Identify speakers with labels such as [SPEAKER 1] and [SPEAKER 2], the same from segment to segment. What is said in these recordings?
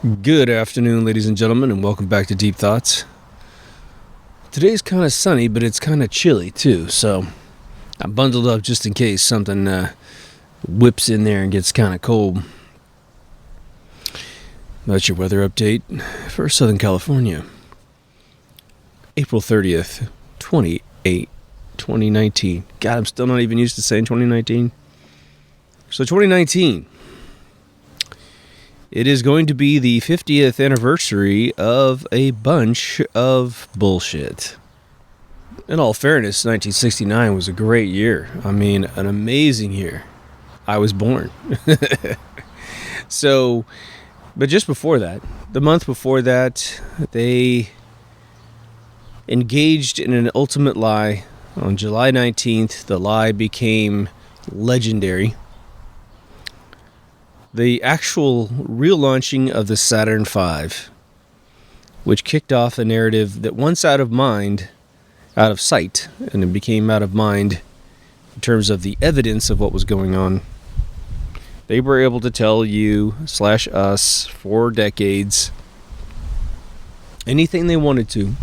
[SPEAKER 1] Good afternoon, ladies and gentlemen, and welcome back to Deep Thoughts. Today's kind of sunny, but it's kind of chilly too, so I bundled up just in case something whips in there and gets kind of cold. That's your weather update for Southern California. April 30th, 2019. God, I'm still not even used to saying 2019. So 2019. It is going to be the 50th anniversary of a bunch of bullshit. In all fairness, 1969 was a great year. I mean, an amazing year. I was born. So, but just before that, the month before that, they engaged in an ultimate lie. On July 19th, the lie became legendary. The actual real launching of the Saturn V, which kicked off a narrative that once out of sight, and it became out of mind in terms of the evidence of what was going on. They were able to tell you/us for decades anything they wanted to.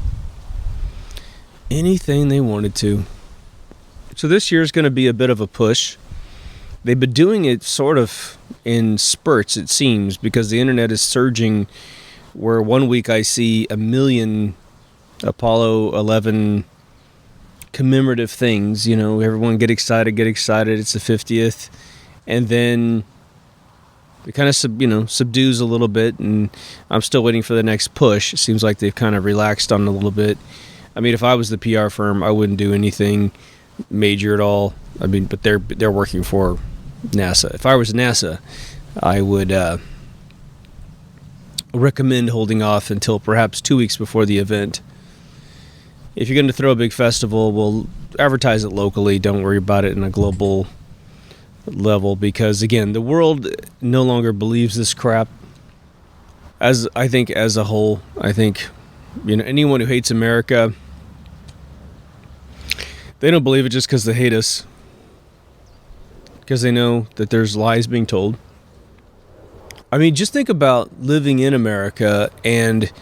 [SPEAKER 1] Anything they wanted to. So this year is going to be a bit of a push. They've been doing it sort of in spurts, it seems, because the internet is surging, where one week I see 1 million Apollo 11 commemorative things. You know, everyone get excited, it's the 50th. And then it kind of subdues a little bit, and I'm still waiting for the next push. It seems like they've kind of relaxed on it a little bit. I mean, if I was the PR firm, I wouldn't do anything major at all. I mean, but they're working for NASA. If I was NASA, I would recommend holding off until perhaps 2 weeks before the event. If you're going to throw a big festival, we'll advertise it locally. Don't worry about it in a global level, because again, the world no longer believes this crap. As a whole, I think, anyone who hates America, they don't believe it just because they hate us. Because they know that there's lies being told. I mean, just think about living in America and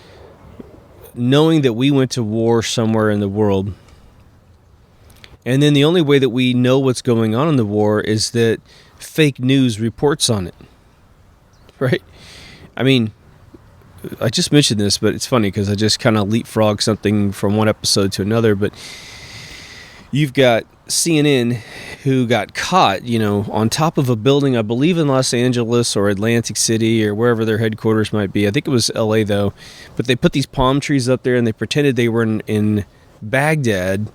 [SPEAKER 1] knowing that we went to war somewhere in the world. And then the only way that we know what's going on in the war is that fake news reports on it. Right? I mean, I just mentioned this, but it's funny because I just kind of leapfrog something from one episode to another. But you've got CNN who got caught, on top of a building, I believe in Los Angeles or Atlantic City or wherever their headquarters might be. I think it was LA though. But they put these palm trees up there and they pretended they were in Baghdad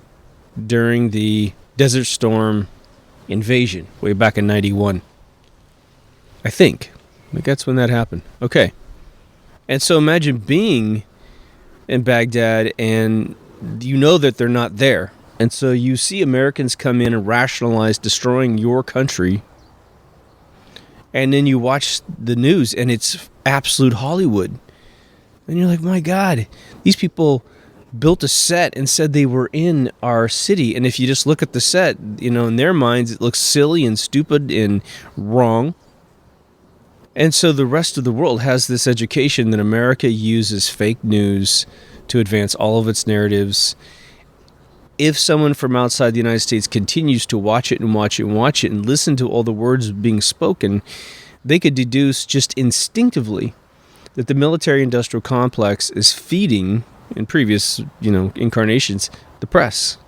[SPEAKER 1] during the Desert Storm invasion way back in 91. I think that's when that happened. Okay. And so imagine being in Baghdad and that they're not there. And so you see Americans come in and rationalize destroying your country. And then you watch the news and it's absolute Hollywood. And you're like, my God, these people built a set and said they were in our city. And if you just look at the set, in their minds, it looks silly and stupid and wrong. And so the rest of the world has this education that America uses fake news to advance all of its narratives. If someone from outside the United States continues to watch it and watch it and watch it and listen to all the words being spoken, they could deduce just instinctively that the military-industrial complex is feeding, in previous, incarnations, the press.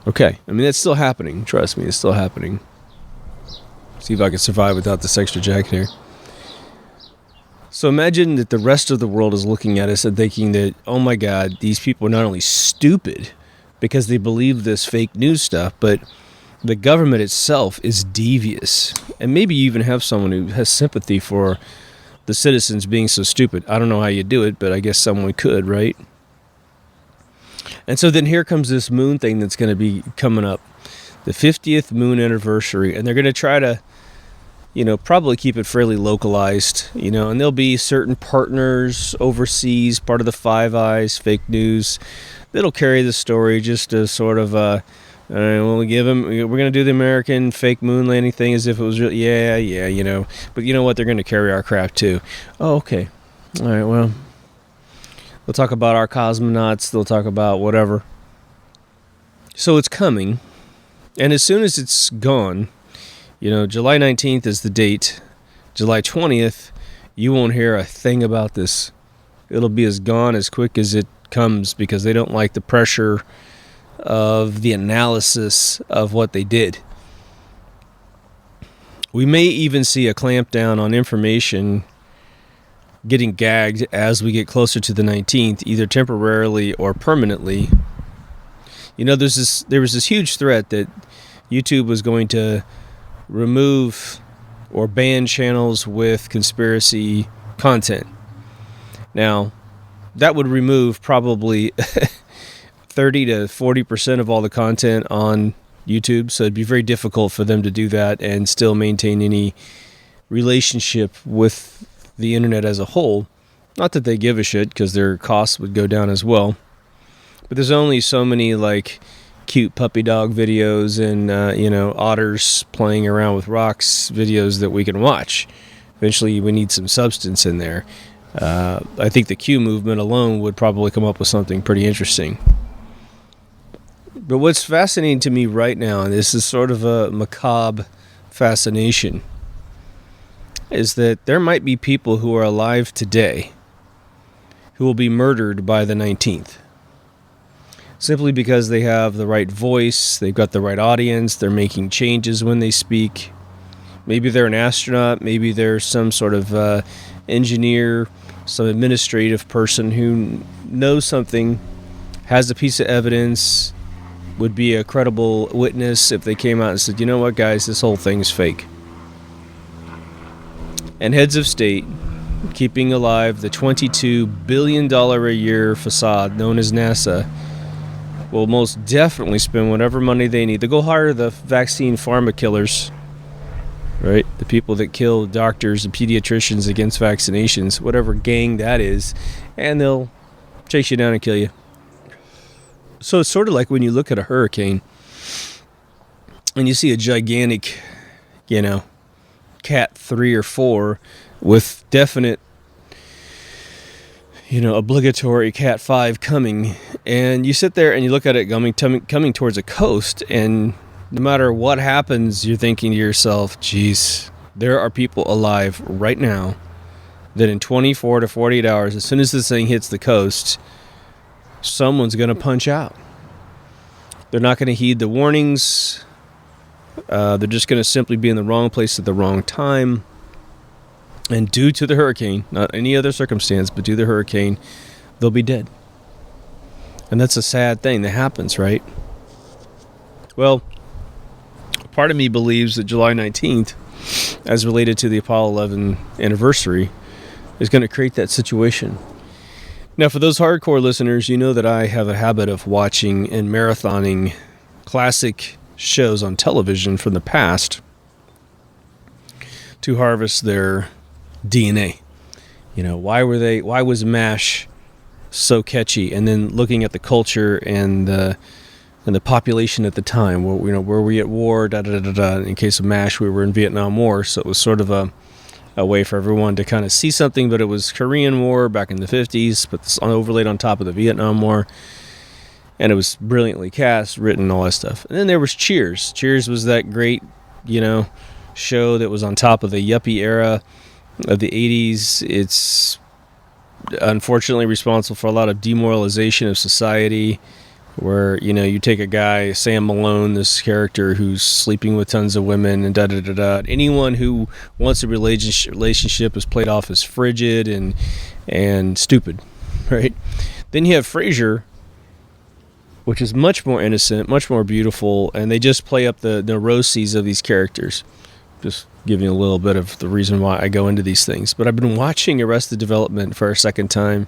[SPEAKER 1] Okay, I mean, that's still happening. Trust me, it's still happening. See if I can survive without this extra jacket here. So imagine that the rest of the world is looking at us and thinking that, oh my God, these people are not only stupid because they believe this fake news stuff, but the government itself is devious. And maybe you even have someone who has sympathy for the citizens being so stupid. I don't know how you do it, but I guess someone could, right? And so then here comes this moon thing that's going to be coming up. The 50th moon anniversary. And they're going to try to probably keep it fairly localized, and there'll be certain partners overseas, part of the Five Eyes fake news, that'll carry the story just to sort of All right, well, we're going to do the American fake moon landing thing as if it was real. Yeah, you know. But you know what? They're going to carry our crap too. Oh, okay. All right, well, they'll talk about our cosmonauts. They'll talk about whatever. So it's coming. And as soon as it's gone, July 19th is the date. July 20th, you won't hear a thing about this. It'll be as gone as quick as it comes because they don't like the pressure of the analysis of what they did. We may even see a clampdown on information getting gagged as we get closer to the 19th, either temporarily or permanently. There was this huge threat that YouTube was going to remove or ban channels with conspiracy content. Now, that would remove probably 30 to 40% of all the content on YouTube, so it'd be very difficult for them to do that and still maintain any relationship with the internet as a whole. Not that they give a shit, because their costs would go down as well. But there's only so many cute puppy dog videos and otters playing around with rocks videos that we can watch. Eventually, we need some substance in there. I think the Q movement alone would probably come up with something pretty interesting. But what's fascinating to me right now, and this is sort of a macabre fascination, is that there might be people who are alive today who will be murdered by the 19th. Simply because they have the right voice, they've got the right audience, they're making changes when they speak. Maybe they're an astronaut, maybe they're some sort of engineer, some administrative person who knows something, has a piece of evidence, would be a credible witness if they came out and said, you know what, guys, this whole thing is fake. And heads of state keeping alive the $22 billion a year facade known as NASA will most definitely spend whatever money they need. They'll go hire the vaccine pharma killers, right? The people that kill doctors and pediatricians against vaccinations, whatever gang that is, and they'll chase you down and kill you. So it's sort of like when you look at a hurricane and you see a gigantic, Cat 3 or 4 with definite, obligatory Cat 5 coming, and you sit there and you look at it coming towards a coast, and no matter what happens, you're thinking to yourself, geez, there are people alive right now that in 24 to 48 hours, as soon as this thing hits the coast, someone's going to punch out. They're not going to heed the warnings. They're just going to simply be in the wrong place at the wrong time. And due to the hurricane, not any other circumstance, but due to the hurricane, they'll be dead. And that's a sad thing that happens, right? Well, part of me believes that July 19th, as related to the Apollo 11 anniversary, is going to create that situation. Now, for those hardcore listeners, you know that I have a habit of watching and marathoning classic shows on television from the past to harvest their DNA. Why was MASH so catchy? And then looking at the culture and the population at the time. Were we at war? In case of MASH, we were in Vietnam War, so it was sort of a way for everyone to kind of see something, but it was Korean War back in the 50s, but it's overlaid on top of the Vietnam War, and it was brilliantly cast, written, all that stuff. And then there was Cheers. Cheers was that great, show that was on top of the yuppie era of the 80s. It's unfortunately responsible for a lot of demoralization of society, where you take a guy, Sam Malone, this character who's sleeping with tons of women and da-da-da-da. Anyone who wants a relationship is played off as frigid and stupid, right? Then you have Frasier, which is much more innocent, much more beautiful, and they just play up the neuroses of these characters. Just giving a little bit of the reason why I go into these things. But I've been watching Arrested Development for a second time.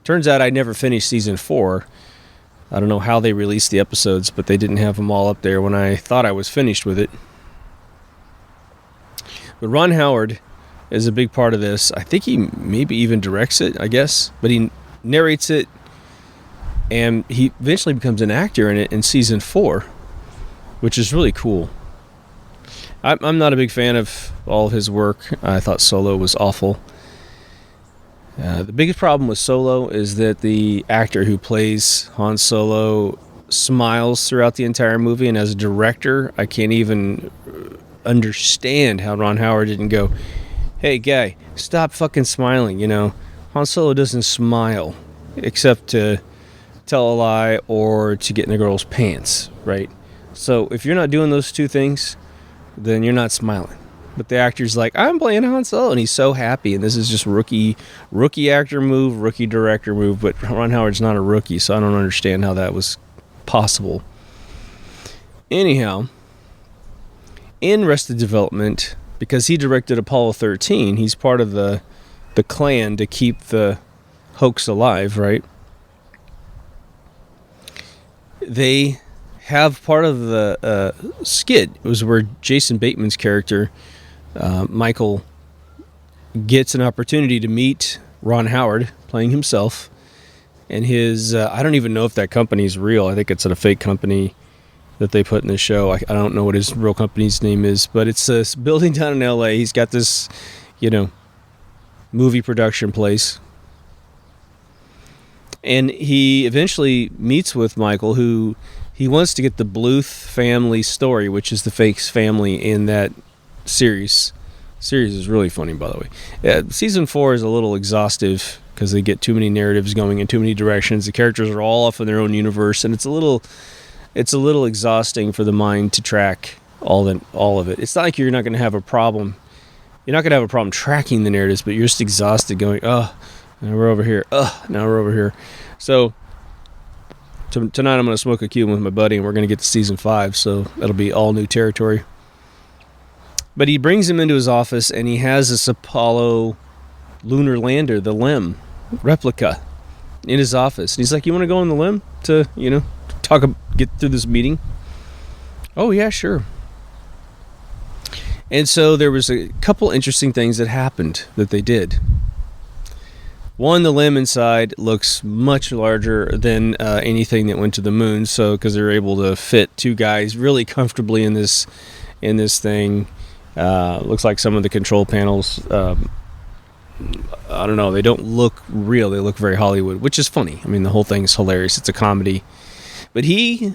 [SPEAKER 1] Turns out I never finished season 4. I don't know how they released the episodes, but they didn't have them all up there when I thought I was finished with it. But Ron Howard is a big part of this. I think he maybe even directs it, I guess. But he narrates it, and he eventually becomes an actor in it in season 4. which is really cool. I'm not a big fan of all of his work. I thought Solo was awful. The biggest problem with Solo is that the actor who plays Han Solo smiles throughout the entire movie, and as a director, I can't even understand how Ron Howard didn't go, hey guy, stop fucking smiling. Han Solo doesn't smile except to tell a lie or to get in a girl's pants, right? So if you're not doing those two things, then you're not smiling. But the actor's like, I'm playing Han Solo, and he's so happy, and this is just rookie actor move, rookie director move, but Ron Howard's not a rookie, so I don't understand how that was possible. Anyhow, in Arrested Development, because he directed Apollo 13, he's part of the clan to keep the hoax alive, right? They have part of the skit. It was where Jason Bateman's character, Michael, gets an opportunity to meet Ron Howard, playing himself, and his, I don't even know if that company's real. I think it's a fake company that they put in the show. I don't know what his real company's name is, but it's a building down in LA. He's got this, movie production place. And he eventually meets with Michael, who he wants to get the Bluth family story, which is the fake family in that series. Series is really funny, by the way. Season 4 is a little exhaustive because they get too many narratives going in too many directions. The characters are all off in their own universe, and it's a little exhausting for the mind to track all of it. It's not like you're not going to have a problem. You're not going to have a problem tracking the narratives, but you're just exhausted going, now we're over here. Now we're over here. So tonight I'm going to smoke a Cuban with my buddy, and we're going to get to season 5, so that'll be all new territory. But he brings him into his office, and he has this Apollo lunar lander, the LEM replica, in his office. And he's like, you want to go on the LEM to, get through this meeting? Oh, yeah, sure. And so there was a couple interesting things that happened that they did. One, the LEM inside looks much larger than anything that went to the moon, so because they're able to fit two guys really comfortably in this thing. Looks like some of the control panels, I don't know, they don't look real. They look very Hollywood, which is funny. I mean, the whole thing is hilarious. It's a comedy. But he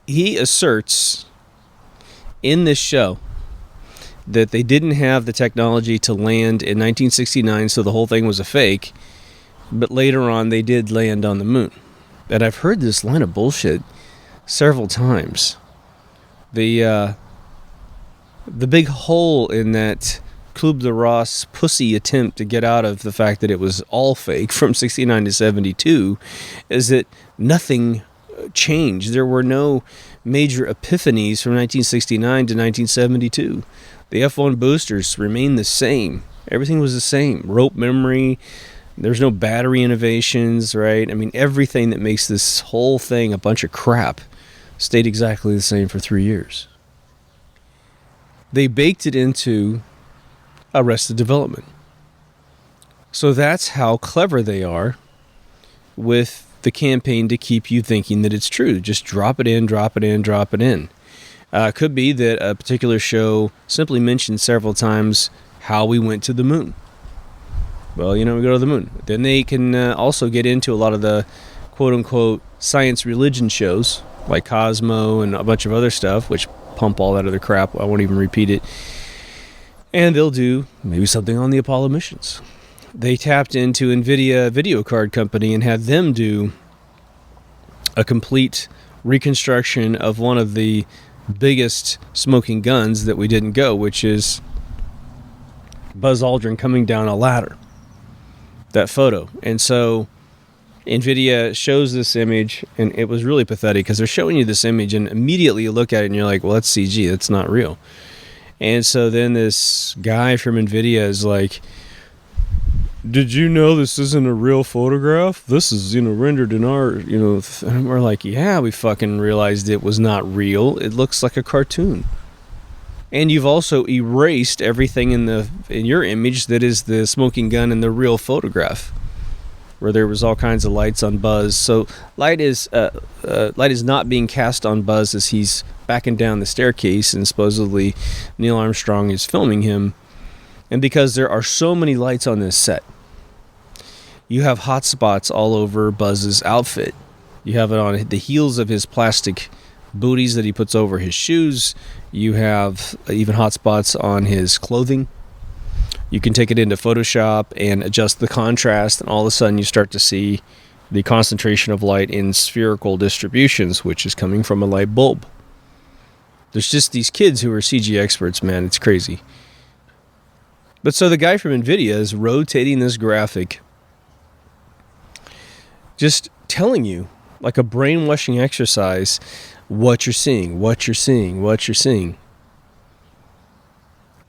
[SPEAKER 1] asserts in this show that they didn't have the technology to land in 1969, so the whole thing was a fake. But later on, they did land on the moon. And I've heard this line of bullshit several times. The big hole in that Kubler-Ross pussy attempt to get out of the fact that it was all fake from 69 to 72 is that nothing changed. There were no major epiphanies from 1969 to 1972. The F1 boosters remained the same. Everything was the same. Rope memory. There's no battery innovations, right? I mean, everything that makes this whole thing a bunch of crap stayed exactly the same for 3 years. They baked it into Arrested Development. So that's how clever they are with the campaign to keep you thinking that it's true. Just drop it in, drop it in, drop it in. Could be that a particular show simply mentioned several times how we went to the moon. Well, we go to the moon. Then they can also get into a lot of the quote-unquote science religion shows, like Cosmo and a bunch of other stuff, which pump all that other crap. I won't even repeat it. And they'll do maybe something on the Apollo missions. They tapped into NVIDIA video card company and had them do a complete reconstruction of one of the biggest smoking guns that we didn't go, which is Buzz Aldrin coming down a ladder. That photo. And so NVIDIA shows this image, and it was really pathetic because they're showing you this image, and immediately you look at it and you're like, well, that's CG. That's not real. And so then this guy from NVIDIA is like, did you know this isn't a real photograph? This is, rendered in our, and we're like, yeah, we fucking realized it was not real. It looks like a cartoon. And you've also erased everything in your image that is the smoking gun in the real photograph. where there was all kinds of lights on Buzz. So light is not being cast on Buzz as he's backing down the staircase, and supposedly Neil Armstrong is filming him. And because there are so many lights on this set, you have hot spots all over Buzz's outfit. You have it on the heels of his plastic booties that he puts over his shoes. You have even hot spots on his clothing. You can take it into Photoshop and adjust the contrast, and all of a sudden you start to see the concentration of light in spherical distributions, which is coming from a light bulb. There's just these kids who are CG experts, man. It's crazy. But so the guy from NVIDIA is rotating this graphic, just telling you, like a brainwashing exercise, what you're seeing, what you're seeing, what you're seeing.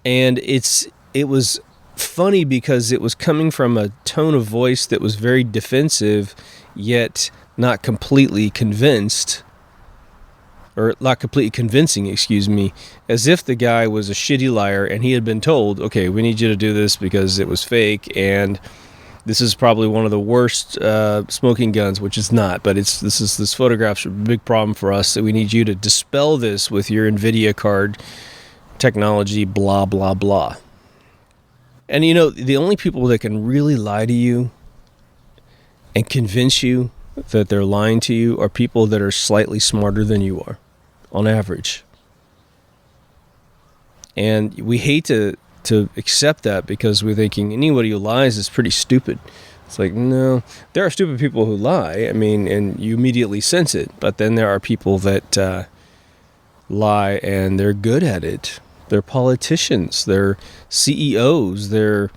[SPEAKER 1] And it was funny because it was coming from a tone of voice that was very defensive, yet not completely convinced, or not completely convincing, as if the guy was a shitty liar and he had been told, okay, we need you to do this because it was fake, and this is probably one of the worst smoking guns, which is not, but this photograph's a big problem for us, so we need you to dispel this with your NVIDIA card technology, blah, blah, blah. And you know, the only people that can really lie to you and convince you that they're lying to you are people that are slightly smarter than you are, on average. And we hate to accept that because we're thinking anybody who lies is pretty stupid. It's like, no, there are stupid people who lie, I mean, and you immediately sense it. But then there are people that lie and they're good at it. They're politicians, they're CEOs, they're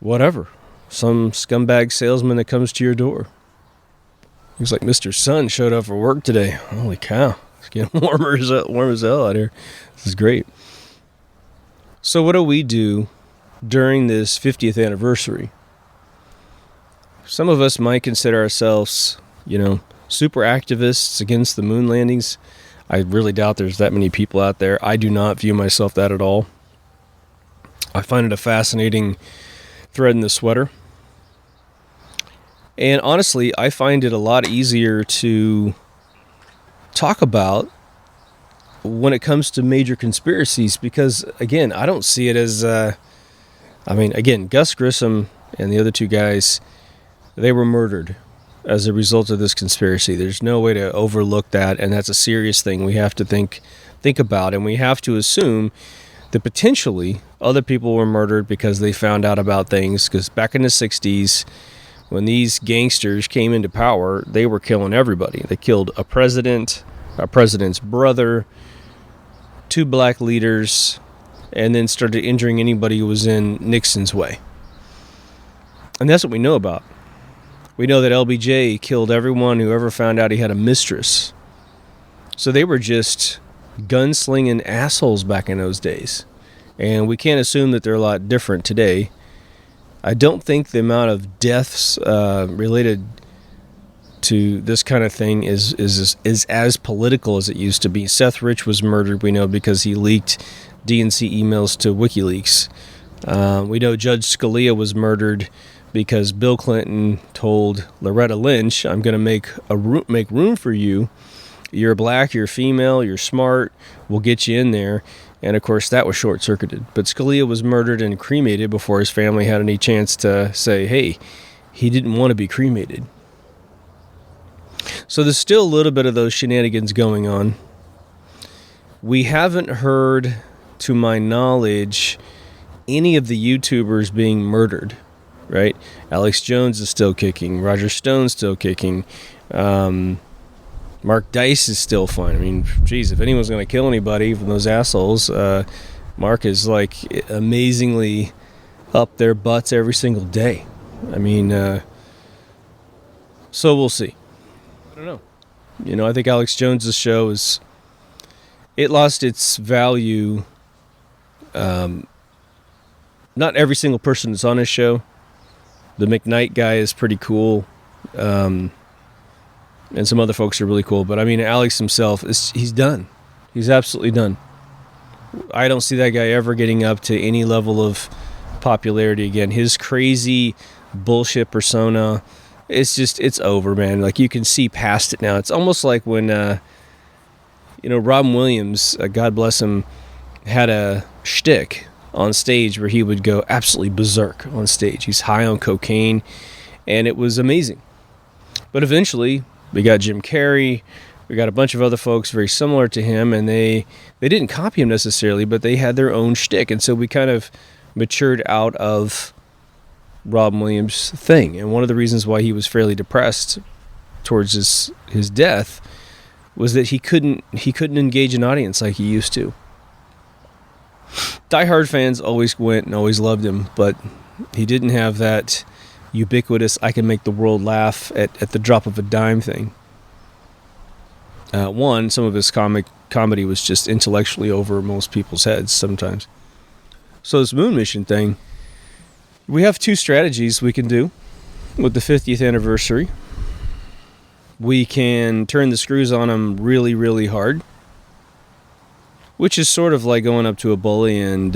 [SPEAKER 1] whatever. Some scumbag salesman that comes to your door. Looks like Mr. Sun showed up for work today. Holy cow. It's getting warm as hell out here. This is great. So what do we do during this 50th anniversary? Some of us might consider ourselves, super activists against the moon landings. I really doubt there's that many people out there. I do not view myself that at all. I find it a fascinating thread in the sweater. And honestly, I find it a lot easier to talk about when it comes to major conspiracies because, again, I don't see it as... Gus Grissom and the other two guys, they were murdered as a result of this conspiracy. There's no way to overlook that, and that's a serious thing we have to think about, and we have to assume that potentially other people were murdered because they found out about things, because back in the 60s, when these gangsters came into power, they were killing everybody. They killed a president's brother, 2 black leaders, and then started injuring anybody who was in Nixon's way. And that's what we know about. We know that LBJ killed everyone who ever found out he had a mistress. So they were just gunslinging assholes back in those days. And we can't assume that they're a lot different today. I don't think the amount of deaths related to this kind of thing is as political as it used to be. Seth Rich was murdered, we know, because he leaked DNC emails to WikiLeaks. We know Judge Scalia was murdered because Bill Clinton told Loretta Lynch, I'm going to make room for you. You're black, you're female, you're smart, we'll get you in there. And of course, that was short-circuited. But Scalia was murdered and cremated before his family had any chance to say, hey, he didn't want to be cremated. So there's still a little bit of those shenanigans going on. We haven't heard, to my knowledge, any of the YouTubers being murdered, right? Alex Jones is still kicking. Roger Stone's still kicking. Mark Dice is still fine. I mean, geez, if anyone's going to kill anybody from those assholes, Mark is like amazingly up their butts every single day. I mean, so we'll see. I don't know. I think Alex Jones's show it lost its value. Not every single person that's on his show. The McKnight guy is pretty cool. And some other folks are really cool. But I mean, Alex himself, he's done. He's absolutely done. I don't see that guy ever getting up to any level of popularity again. His crazy bullshit persona it's over, man. Like, you can see past it now. It's almost like when, Robin Williams, God bless him, had a shtick on stage where he would go absolutely berserk on stage. He's high on cocaine, and it was amazing. But eventually, we got Jim Carrey, we got a bunch of other folks very similar to him, and they didn't copy him necessarily, but they had their own shtick. And so we kind of matured out of Robin Williams' thing. And one of the reasons why he was fairly depressed towards his death was that he couldn't engage an audience like he used to. Die-hard fans always went and always loved him, but he didn't have that ubiquitous I can make the world laugh at the drop of a dime thing. Some of his comedy was just intellectually over most people's heads sometimes. So this moon mission thing, we have two strategies we can do with the 50th anniversary. We can turn the screws on them really, really hard, which is sort of like going up to a bully and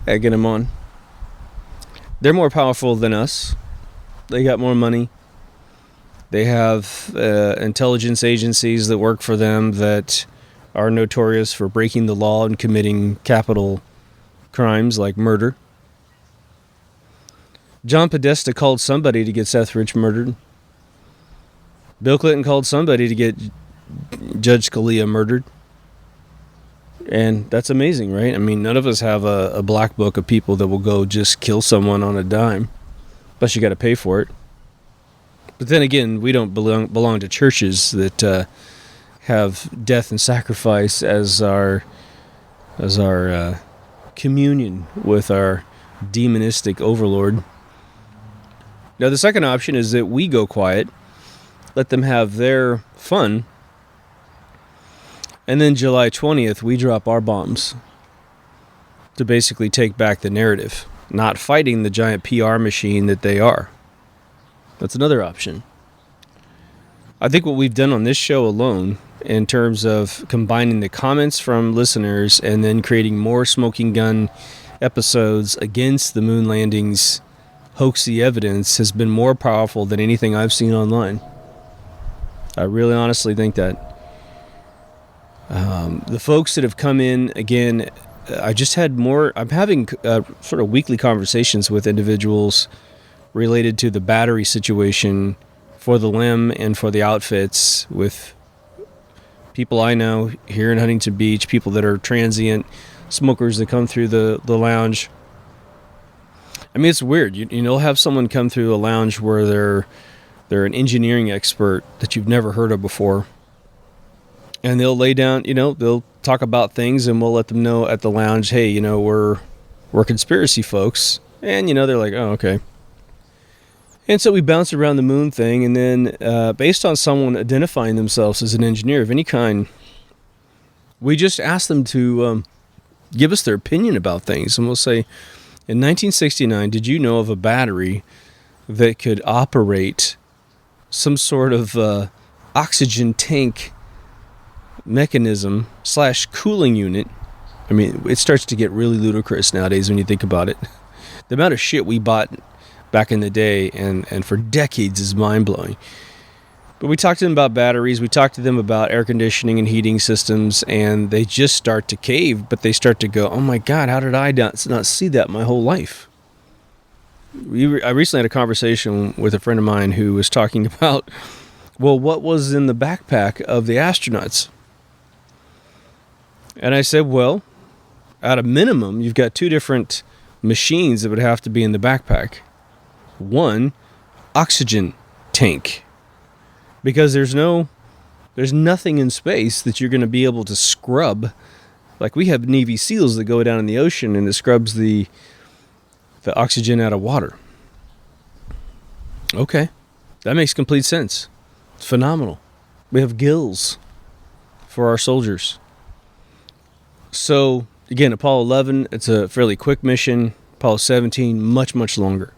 [SPEAKER 1] egging him on. They're more powerful than us. They got more money. They have intelligence agencies that work for them that are notorious for breaking the law and committing capital crimes like murder. John Podesta called somebody to get Seth Rich murdered. Bill Clinton called somebody to get Judge Scalia murdered. And that's amazing, right? I mean, none of us have a black book of people that will go just kill someone on a dime. Plus you got to pay for it. But then again, we don't belong to churches that have death and sacrifice as our communion with our demonistic overlord. Now, the second option is that we go quiet, let them have their fun, and then July 20th, we drop our bombs to basically take back the narrative, not fighting the giant PR machine that they are. That's another option. I think what we've done on this show alone, in terms of combining the comments from listeners and then creating more smoking gun episodes against the moon landings hoaxy evidence, has been more powerful than anything I've seen online. I really honestly think that. The folks that have come in, again, I'm having sort of weekly conversations with individuals related to the battery situation for the limb and for the outfits, with people I know here in Huntington Beach, people that are transient smokers that come through the lounge. I mean, it's weird. You'll have someone come through a lounge where they're an engineering expert that you've never heard of before. And they'll lay down, they'll talk about things, and we'll let them know at the lounge, hey, we're conspiracy folks. And, they're like, oh, okay. And so we bounce around the moon thing, and then based on someone identifying themselves as an engineer of any kind, we just ask them to give us their opinion about things. And we'll say, in 1969, did you know of a battery that could operate some sort of oxygen tank mechanism / cooling unit? I mean, it starts to get really ludicrous nowadays when you think about it. The amount of shit we bought back in the day and for decades is mind-blowing. But we talked to them about batteries, we talked to them about air conditioning and heating systems, and they just start to cave, but they start to go, oh my God, how did I not see that my whole life? I recently had a conversation with a friend of mine who was talking about, well, what was in the backpack of the astronauts? And I said, well, at a minimum, you've got two different machines that would have to be in the backpack. One, oxygen tank. Because there's nothing in space that you're going to be able to scrub. Like, we have Navy SEALs that go down in the ocean and it scrubs the oxygen out of water. Okay, that makes complete sense. It's phenomenal. We have gills for our soldiers. So, again, Apollo 11, it's a fairly quick mission. Apollo 17, much, much longer.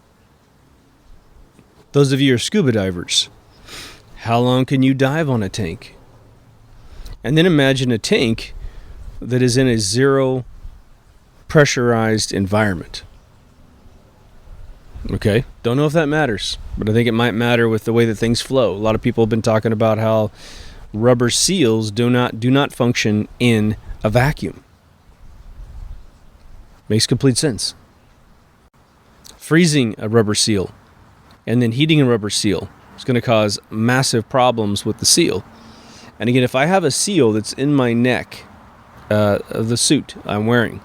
[SPEAKER 1] Those of you who are scuba divers, how long can you dive on a tank? And then imagine a tank that is in a zero pressurized environment. Okay, don't know if that matters, but I think it might matter with the way that things flow. A lot of people have been talking about how rubber seals do not function in a vacuum. Makes complete sense. Freezing a rubber seal and then heating a rubber seal is going to cause massive problems with the seal. And again, if I have a seal that's in my neck of the suit I'm wearing,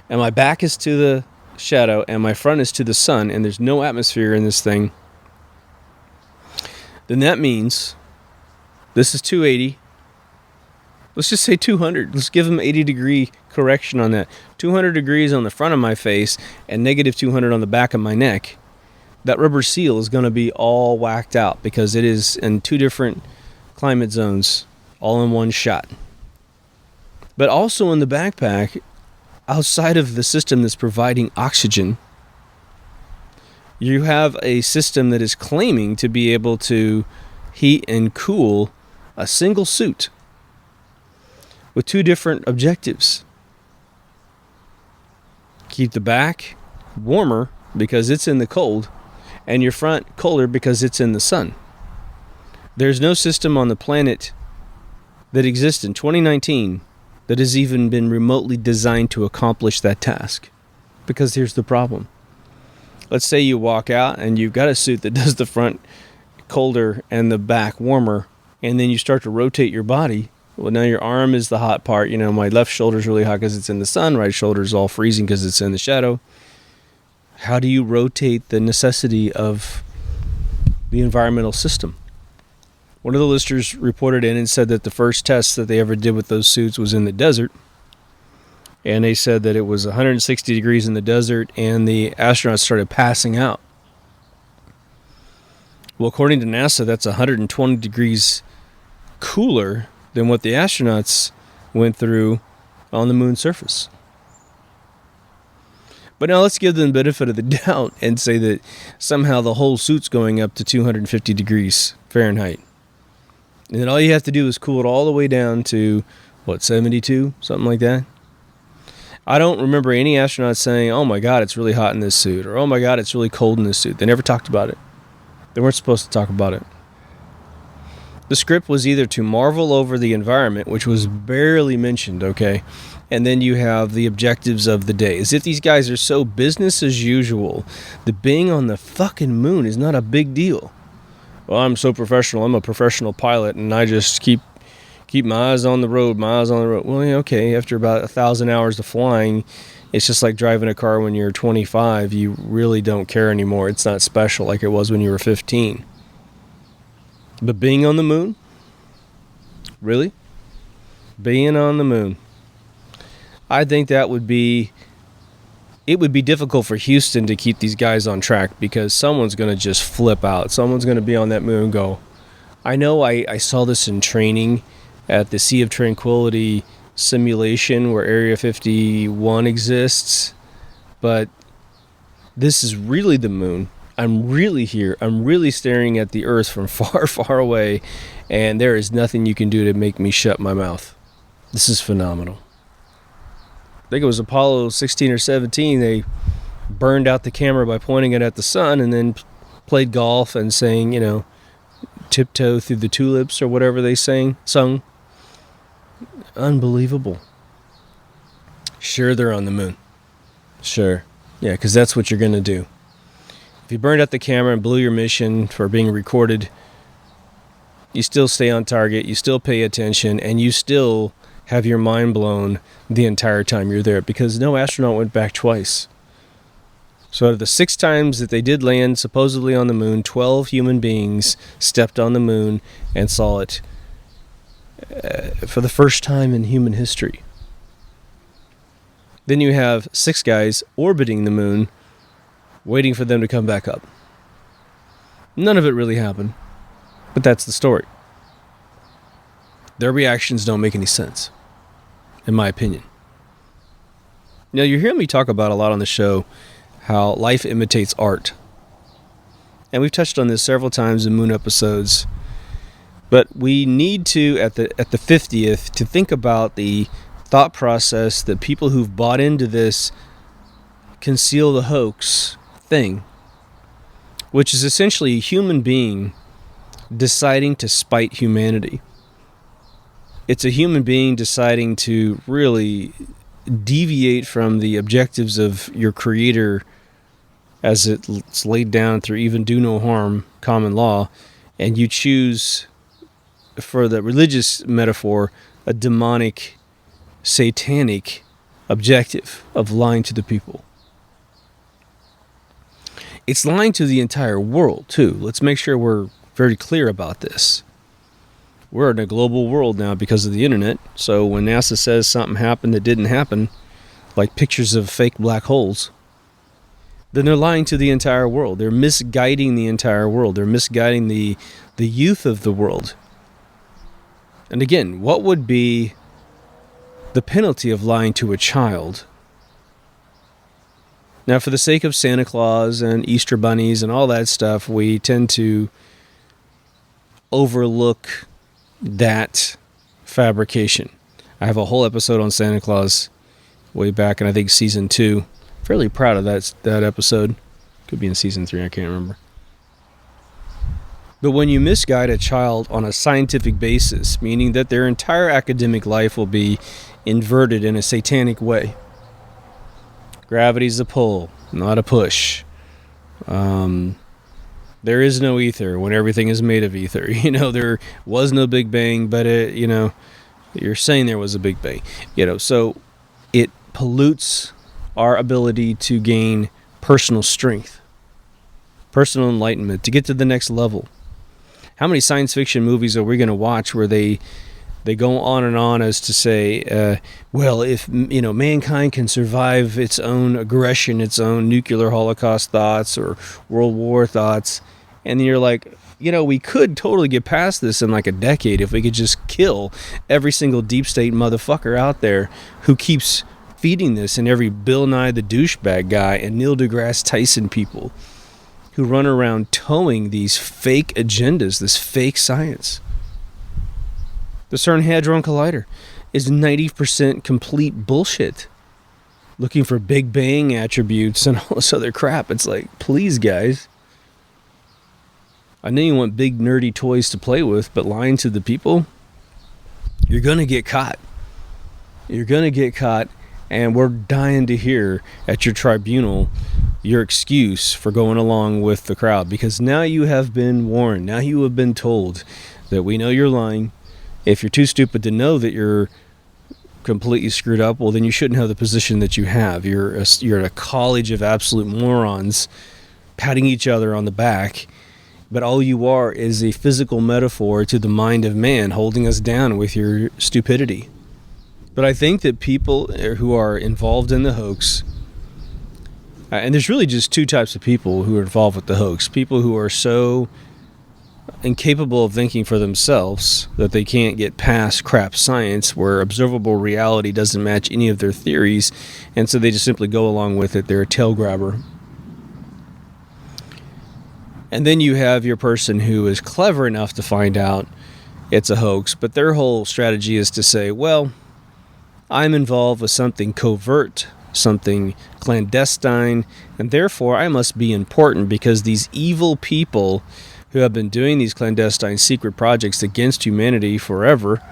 [SPEAKER 1] and my back is to the shadow and my front is to the sun, and there's no atmosphere in this thing, then that means this is 280. Let's just say 200. Let's give them 80-degree correction on that. 200 degrees on the front of my face and negative 200 on the back of my neck. That rubber seal is going to be all whacked out because it is in two different climate zones all in one shot. But also in the backpack, outside of the system that's providing oxygen, you have a system that is claiming to be able to heat and cool a single suit with two different objectives. Keep the back warmer because it's in the cold, and your front colder because it's in the sun. There's no system on the planet that exists in 2019 that has even been remotely designed to accomplish that task. Because here's the problem. Let's say you walk out and you've got a suit that does the front colder and the back warmer, and then you start to rotate your body. Well, now your arm is the hot part. You know, my left shoulder is really hot because it's in the sun. Right shoulder is all freezing because it's in the shadow. How do you rotate the necessity of the environmental system? One of the listeners reported in and said that the first test that they ever did with those suits was in the desert. And they said that it was 160 degrees in the desert and the astronauts started passing out. Well, according to NASA, that's 120 degrees cooler than what the astronauts went through on the moon's surface. But now let's give them the benefit of the doubt and say that somehow the whole suit's going up to 250 degrees Fahrenheit. And then all you have to do is cool it all the way down to, 72? Something like that. I don't remember any astronauts saying, oh my God, it's really hot in this suit, or oh my God, it's really cold in this suit. They never talked about it. They weren't supposed to talk about it. The script was either to marvel over the environment, which was barely mentioned, okay? And then you have the objectives of the day. As if these guys are so business as usual, that being on the fucking moon is not a big deal. Well, I'm so professional. I'm a professional pilot, and I just keep my eyes on the road, Well, yeah, okay, after about 1,000 hours of flying, it's just like driving a car when you're 25. You really don't care anymore. It's not special like it was when you were 15. But being on the moon? Really? Being on the moon. I think that would be... It would be difficult for Houston to keep these guys on track because someone's going to just flip out. Someone's going to be on that moon and go, I know I saw this in training at the Sea of Tranquility simulation where Area 51 exists, but this is really the moon. I'm really here. I'm really staring at the Earth from far, far away, and there is nothing you can do to make me shut my mouth. This is phenomenal. I think it was Apollo 16 or 17, they burned out the camera by pointing it at the sun and then played golf and sang, tiptoe through the tulips or whatever they sung. Unbelievable. Sure, they're on the moon. Sure. Yeah, because that's what you're going to do. If you burned out the camera and blew your mission for being recorded, you still stay on target, you still pay attention, and you still have your mind blown the entire time you're there because no astronaut went back twice. So out of the 6 times that they did land supposedly on the moon, 12 human beings stepped on the moon and saw it for the first time in human history. Then you have 6 guys orbiting the moon waiting for them to come back up. None of it really happened, but that's the story. Their reactions don't make any sense, in my opinion. Now, you're hearing me talk about a lot on the show how life imitates art. And we've touched on this several times in Moon episodes. But we need to, at the 50th, to think about the thought process that people who've bought into this conceal the hoax thing which is essentially a human being deciding to spite humanity. It's a human being deciding to really deviate from the objectives of your creator as it's laid down through even do no harm common law, and you choose, for the religious metaphor, a demonic, satanic objective of lying to the people. It's lying to the entire world, too. Let's make sure we're very clear about this. We're in a global world now because of the internet, so when NASA says something happened that didn't happen, like pictures of fake black holes, then they're lying to the entire world. They're misguiding the entire world. They're misguiding the youth of the world. And again, what would be the penalty of lying to a child? Now, for the sake of Santa Claus and Easter bunnies and all that stuff, we tend to overlook that fabrication. I have a whole episode on Santa Claus way back in, I think, season 2. Fairly proud of that episode. Could be in season 3, I can't remember. But when you misguide a child on a scientific basis, meaning that their entire academic life will be inverted in a satanic way. Gravity's a pull, not a push. There is no ether when everything is made of ether. There was no Big Bang, but you're saying there was a Big Bang. So it pollutes our ability to gain personal strength, personal enlightenment, to get to the next level. How many science fiction movies are we going to watch where they go on and on as to say, well, if mankind can survive its own aggression, its own nuclear holocaust thoughts or world war thoughts, and you're like, we could totally get past this in like a decade if we could just kill every single deep state motherfucker out there who keeps feeding this, and every Bill Nye the douchebag guy and Neil deGrasse Tyson people who run around towing these fake agendas, this fake science. The CERN Hadron Collider is 90% complete bullshit, looking for Big Bang attributes and all this other crap. It's like, please, guys. I know you want big nerdy toys to play with, but lying to the people, you're going to get caught. You're going to get caught, and we're dying to hear at your tribunal your excuse for going along with the crowd, because now you have been warned. Now you have been told that we know you're lying. If you're too stupid to know that you're completely screwed up, well, then you shouldn't have the position that you have. You're at a college of absolute morons patting each other on the back, but all you are is a physical metaphor to the mind of man, holding us down with your stupidity. But I think that people who are involved in the hoax, and there's really just two types of people who are involved with the hoax. People who are so incapable of thinking for themselves that they can't get past crap science where observable reality doesn't match any of their theories, and so they just simply go along with it. They're a tail grabber. And then you have your person who is clever enough to find out it's a hoax, but their whole strategy is to say, well, I'm involved with something covert, something clandestine, and therefore I must be important because these evil people who have been doing these clandestine secret projects against humanity forever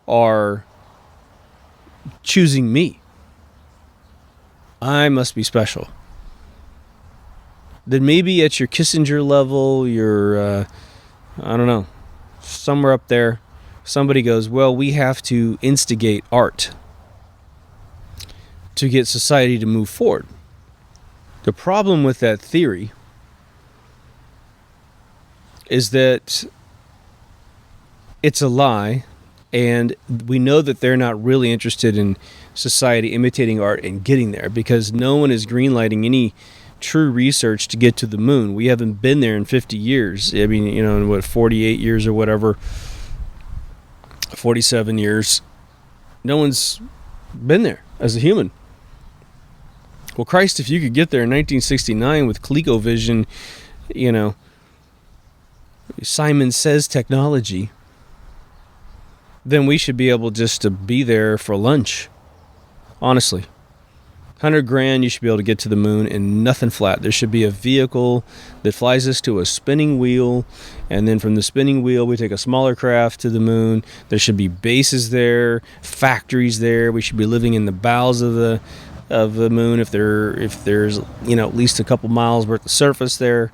[SPEAKER 1] are choosing me. I must be special. Then maybe at your Kissinger level, your, I don't know, somewhere up there, somebody goes, well, we have to instigate art to get society to move forward. The problem with that theory is that it's a lie, and we know that they're not really interested in society imitating art and getting there, because no one is greenlighting any true research to get to the moon. We haven't been there in 50 years. I mean, in what, 48 years or whatever, 47 years, no one's been there as a human. Well, Christ, if you could get there in 1969 with ColecoVision, Simon Says technology, then we should be able just to be there for lunch. Honestly. $100,000, you should be able to get to the moon and nothing flat. There should be a vehicle that flies us to a spinning wheel, and then from the spinning wheel we take a smaller craft to the moon. There should be bases there, factories there. We should be living in the bowels of the moon if there's at least a couple miles worth of surface there.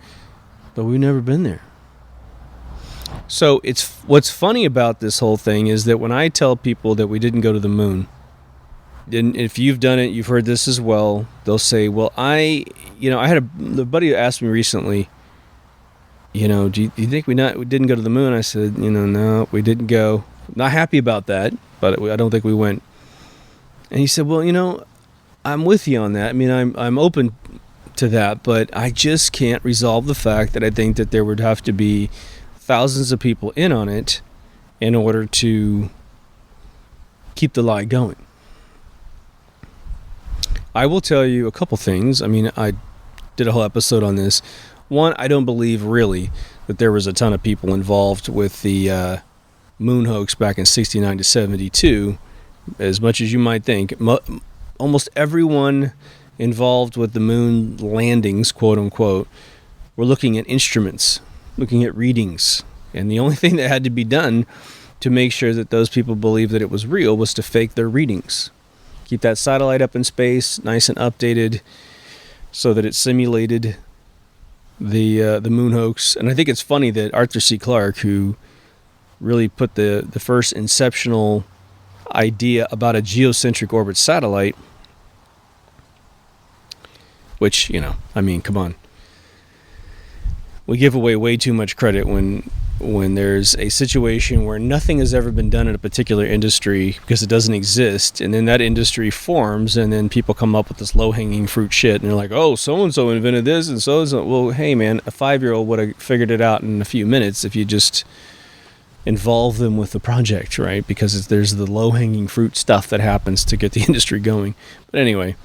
[SPEAKER 1] But we've never been there. So what's funny about this whole thing is that when I tell people that we didn't go to the moon, and if you've done it, you've heard this as well, they'll say, well, I had a buddy asked me recently, do you think we didn't go to the moon? I said, no, we didn't go. Not happy about that, but I don't think we went. And he said, well, I'm with you on that. I mean, I'm open to that, but I just can't resolve the fact that I think that there would have to be thousands of people in on it in order to keep the lie going. I will tell you a couple things. I mean, I did a whole episode on this. One, I don't believe really that there was a ton of people involved with the Moon Hoax back in 69 to 72, as much as you might think. Almost everyone involved with the moon landings, quote unquote, were looking at instruments, looking at readings. And the only thing that had to be done to make sure that those people believed that it was real was to fake their readings. Keep that satellite up in space, nice and updated, so that it simulated the Moon Hoax. And I think it's funny that Arthur C. Clarke, who really put the first inceptional idea about a geocentric orbit satellite, which, come on. We give away way too much credit when there's a situation where nothing has ever been done in a particular industry because it doesn't exist, and then that industry forms, and then people come up with this low-hanging fruit shit, and they're like, oh, so-and-so invented this, and so-and-so. Well, hey, man, a 5-year-old would have figured it out in a few minutes if you just involve them with the project, right? Because there's the low-hanging fruit stuff that happens to get the industry going. But anyway,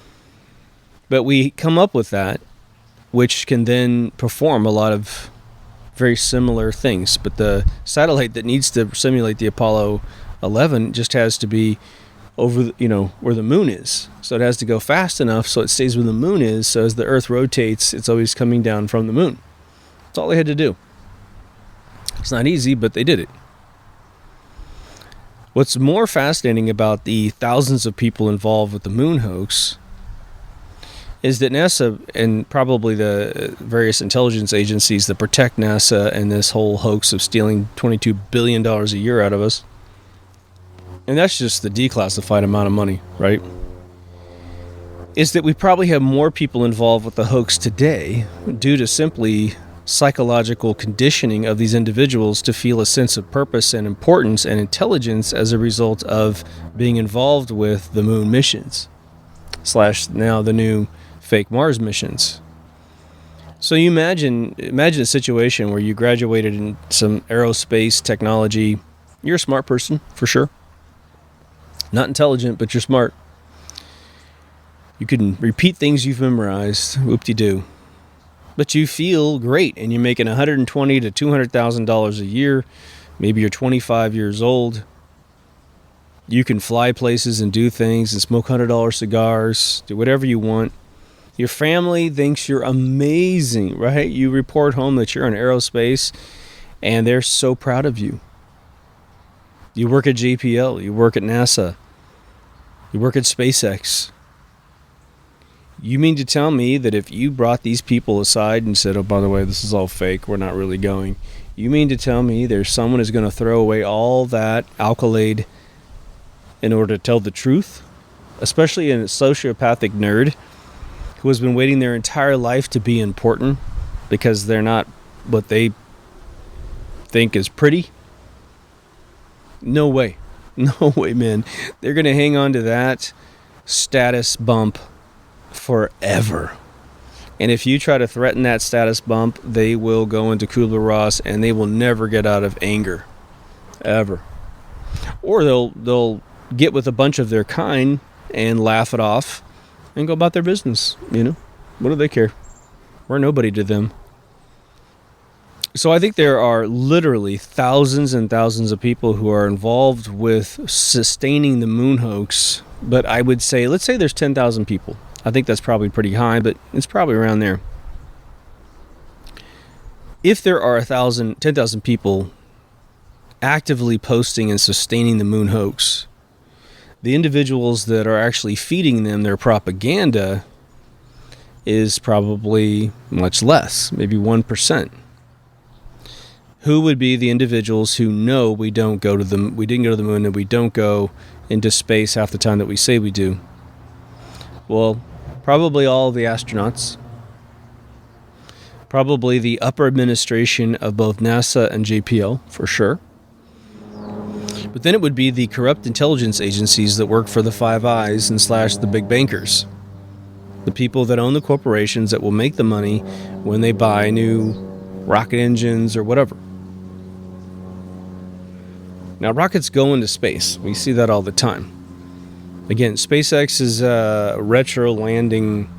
[SPEAKER 1] we come up with that, which can then perform a lot of very similar things. But the satellite that needs to simulate the Apollo 11 just has to be over, where the moon is. So it has to go fast enough so it stays where the moon is. So as the Earth rotates, it's always coming down from the moon. That's all they had to do. It's not easy, but they did it. What's more fascinating about the thousands of people involved with the Moon Hoax is that NASA and probably the various intelligence agencies that protect NASA and this whole hoax of stealing $22 billion a year out of us, and that's just the declassified amount of money, right? Is that we probably have more people involved with the hoax today due to simply psychological conditioning of these individuals to feel a sense of purpose and importance and intelligence as a result of being involved with the moon missions / now the new fake Mars missions. So you imagine a situation where you graduated in some aerospace technology. You're a smart person, for sure. Not intelligent, but you're smart. You can repeat things you've memorized, whoop-de-doo. But you feel great, and you're making $120,000 to $200,000 a year. Maybe you're 25 years old. You can fly places and do things and smoke $100 cigars, do whatever you want. Your family thinks you're amazing, right? You report home that you're in aerospace, and they're so proud of you. You work at JPL, you work at NASA, you work at SpaceX. You mean to tell me that if you brought these people aside and said, oh, by the way, this is all fake, we're not really going. You mean to tell me there's someone who's going to throw away all that accolade in order to tell the truth? Especially a sociopathic nerd who has been waiting their entire life to be important because they're not what they think is pretty? No way. No way, man. They're going to hang on to that status bump forever. And if you try to threaten that status bump, they will go into Kubler-Ross and they will never get out of anger. Ever. Or they'll get with a bunch of their kind and laugh it off and go about their business, What do they care? We're nobody to them. So I think there are literally thousands and thousands of people who are involved with sustaining the Moon Hoax. But I would say, let's say there's 10,000 people. I think that's probably pretty high, but it's probably around there. If there are 10,000 people actively posting and sustaining the Moon Hoax, the individuals that are actually feeding them their propaganda is probably much less, maybe 1%. Who would be the individuals who know we didn't go to the moon, and we don't go into space half the time that we say we do? Well, probably all of the astronauts. Probably the upper administration of both NASA and JPL, for sure. But then it would be the corrupt intelligence agencies that work for the Five Eyes and / the big bankers. The people that own the corporations that will make the money when they buy new rocket engines or whatever. Now, rockets go into space. We see that all the time. Again, SpaceX's retro landing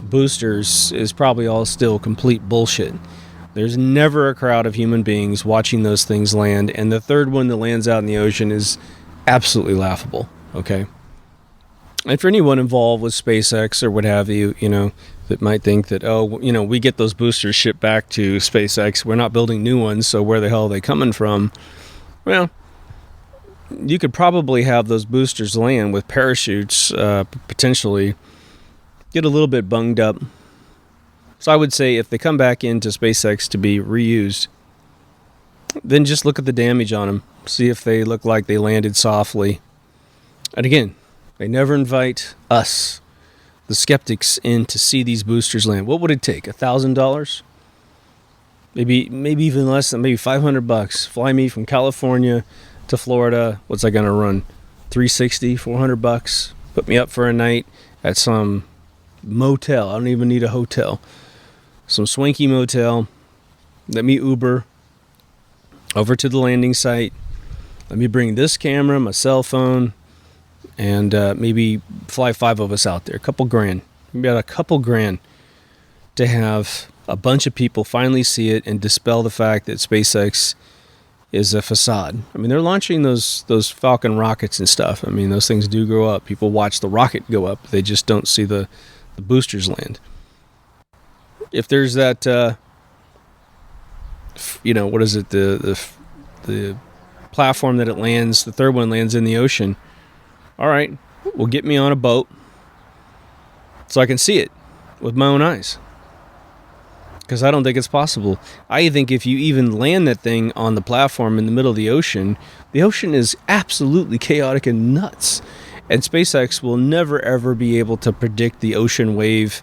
[SPEAKER 1] boosters is probably all still complete bullshit. There's never a crowd of human beings watching those things land, and the third one that lands out in the ocean is absolutely laughable, okay? And for anyone involved with SpaceX or what have you, that might think that, we get those boosters shipped back to SpaceX, we're not building new ones, so where the hell are they coming from? Well, you could probably have those boosters land with parachutes, potentially get a little bit bunged up. So I would say if they come back into SpaceX to be reused, then just look at the damage on them. See if they look like they landed softly. And again, they never invite us, the skeptics, in to see these boosters land. What would it take? $1,000? Maybe even less than, maybe $500. Fly me from California to Florida. What's that going to run? $360, $400? Put me up for a night at some motel. I don't even need a hotel. Some swanky motel. Let me Uber over to the landing site. Let me bring this camera, my cell phone, and maybe fly 5 of us out there. A couple grand. Maybe about a couple grand to have a bunch of people finally see it and dispel the fact that SpaceX is a facade. I mean, they're launching those Falcon rockets and stuff. I mean, those things do go up. People watch the rocket go up. They just don't see the boosters land. If there's that, what is it? The platform that it lands, the third one lands in the ocean. All right, well, get me on a boat so I can see it with my own eyes. Because I don't think it's possible. I think if you even land that thing on the platform in the middle of the ocean is absolutely chaotic and nuts. And SpaceX will never, ever be able to predict the ocean wave,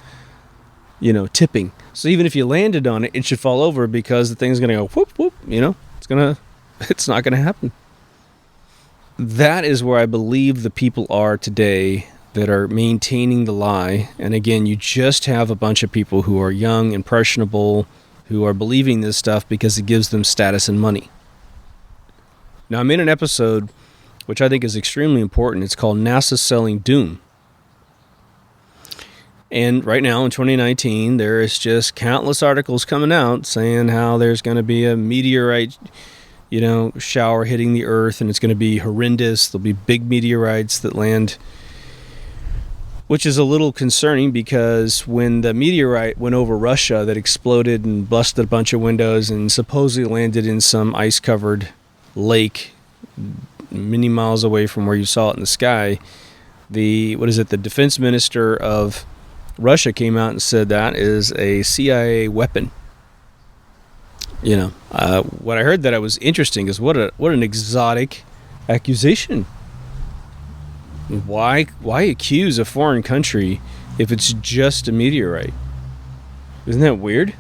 [SPEAKER 1] tipping. So even if you landed on it, it should fall over because the thing's going to go whoop, whoop, it's not going to happen. That is where I believe the people are today that are maintaining the lie. And again, you just have a bunch of people who are young, impressionable, who are believing this stuff because it gives them status and money. Now, I'm in an episode which I think is extremely important. It's called NASA Selling Doom. And right now in 2019, there is just countless articles coming out saying how there's going to be a meteorite, shower hitting the Earth, and it's going to be horrendous. There'll be big meteorites that land, which is a little concerning because when the meteorite went over Russia that exploded and busted a bunch of windows and supposedly landed in some ice-covered lake many miles away from where you saw it in the sky, the defense minister of Russia came out and said that is a CIA weapon. What I heard that I was interesting is what an exotic accusation. Why accuse a foreign country if it's just a meteorite? Isn't that weird?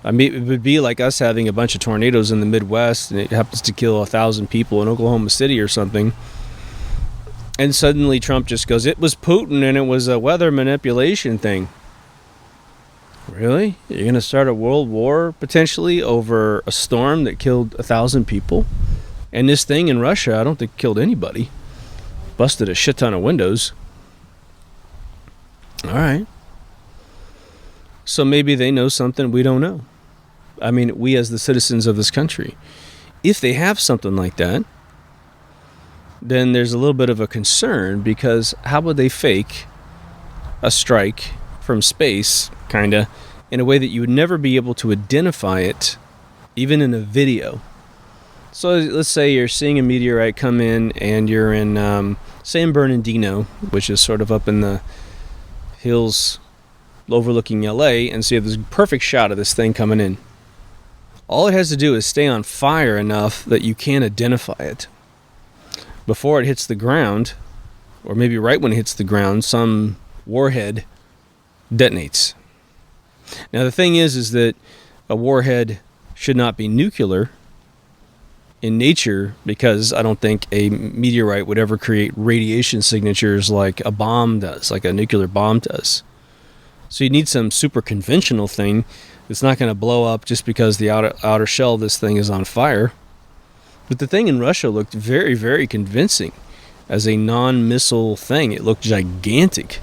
[SPEAKER 1] I mean, it would be like us having a bunch of tornadoes in the Midwest and it happens to kill 1,000 people in Oklahoma City or something. And suddenly Trump just goes, it was Putin and it was a weather manipulation thing. Really? You're going to start a world war potentially over a storm that killed 1,000 people? And this thing in Russia, I don't think killed anybody. Busted a shit ton of windows. All right. So maybe they know something we don't know. I mean, we as the citizens of this country. If they have something like that, then there's a little bit of a concern because how would they fake a strike from space, kinda, in a way that you would never be able to identify it, even in a video. So let's say you're seeing a meteorite come in and you're in San Bernardino, which is sort of up in the hills overlooking LA, and so you have this perfect shot of this thing coming in. All it has to do is stay on fire enough that you can't identify it. Before it hits the ground, or maybe right when it hits the ground, some warhead detonates. Now the thing is that a warhead should not be nuclear in nature, because I don't think a meteorite would ever create radiation signatures like a bomb does, like a nuclear bomb does. So you need some super conventional thing that's not going to blow up just because the outer shell of this thing is on fire. But the thing in Russia looked very, very convincing as a non-missile thing. It looked gigantic.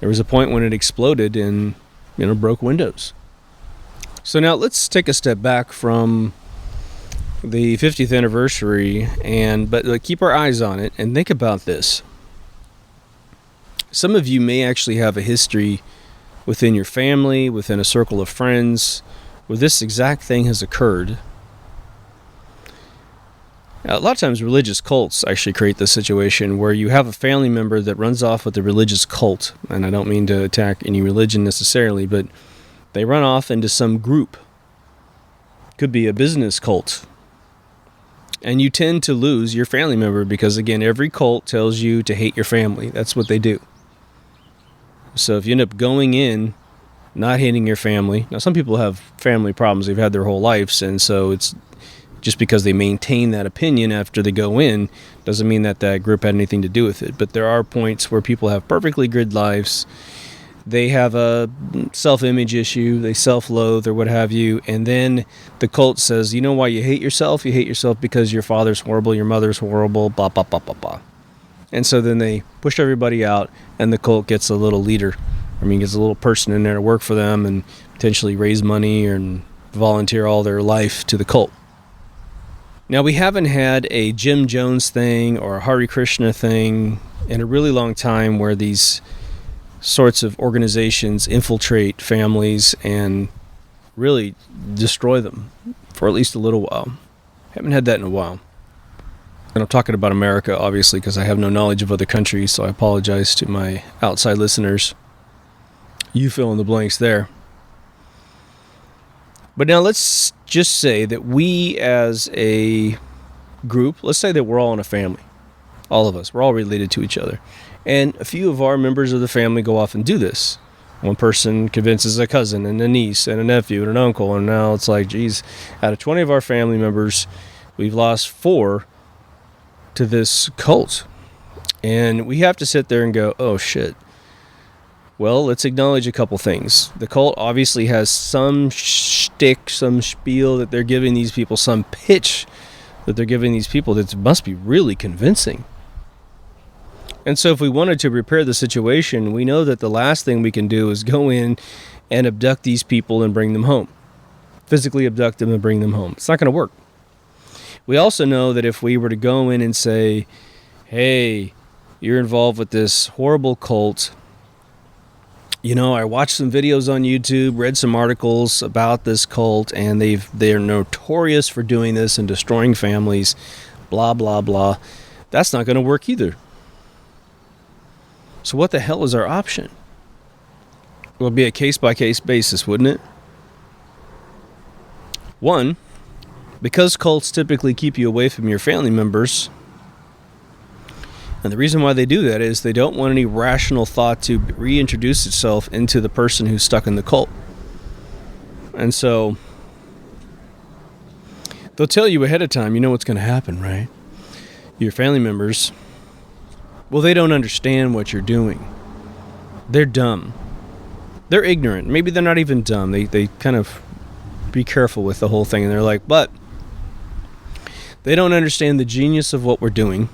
[SPEAKER 1] There was a point when it exploded and, broke windows. So now let's take a step back from the 50th anniversary, but keep our eyes on it and think about this. Some of you may actually have a history within your family, within a circle of friends, where this exact thing has occurred. Now, a lot of times religious cults actually create this situation where you have a family member that runs off with a religious cult, and I don't mean to attack any religion necessarily, but they run off into some group. Could be a business cult. And you tend to lose your family member because, again, every cult tells you to hate your family. That's what they do. So if you end up going in, not hating your family. Now, some people have family problems they've had their whole lives, and so it's just because they maintain that opinion after they go in doesn't mean that that group had anything to do with it. But there are points where people have perfectly good lives. They have a self-image issue, they self-loathe or what have you, and then the cult says, you know why you hate yourself? You hate yourself because your father's horrible, your mother's horrible, blah, blah, blah, blah, blah. And so then they push everybody out, and the cult gets a little leader. Gets a little person in there to work for them and potentially raise money and volunteer all their life to the cult. Now, we haven't had a Jim Jones thing or a Hare Krishna thing in a really long time where these sorts of organizations infiltrate families and really destroy them for at least a little while. Haven't had that in a while. And I'm talking about America, obviously, because I have no knowledge of other countries, so I apologize to my outside listeners. You fill in the blanks there. But now let's just say that we as a group, let's say that we're all in a family. All of us, we're all related to each other. And a few of our members of the family go off and do this. One person convinces a cousin and a niece and a nephew and an uncle, and now it's like, geez, out of 20 of our family members, we've lost 4 to this cult. And we have to sit there and go, oh shit. Well, let's acknowledge a couple things. The cult obviously has some shtick, some spiel that they're giving these people, some pitch that they're giving these people that must be really convincing. And so if we wanted to repair the situation, we know that the last thing we can do is go in and abduct these people and bring them home. Physically abduct them and bring them home. It's not going to work. We also know that if we were to go in and say, hey, you're involved with this horrible cult. I watched some videos on YouTube, read some articles about this cult, and they're notorious for doing this and destroying families, blah, blah, blah. That's not going to work either. So what the hell is our option? It would be a case-by-case basis, wouldn't it? 1, because cults typically keep you away from your family members, and the reason why they do that is they don't want any rational thought to reintroduce itself into the person who's stuck in the cult. And so they'll tell you ahead of time, you know what's going to happen, right? Your family members, well, they don't understand what you're doing. They're dumb. They're ignorant. Maybe they're not even dumb. They kind of be careful with the whole thing. And they're like, but they don't understand the genius of what we're doing.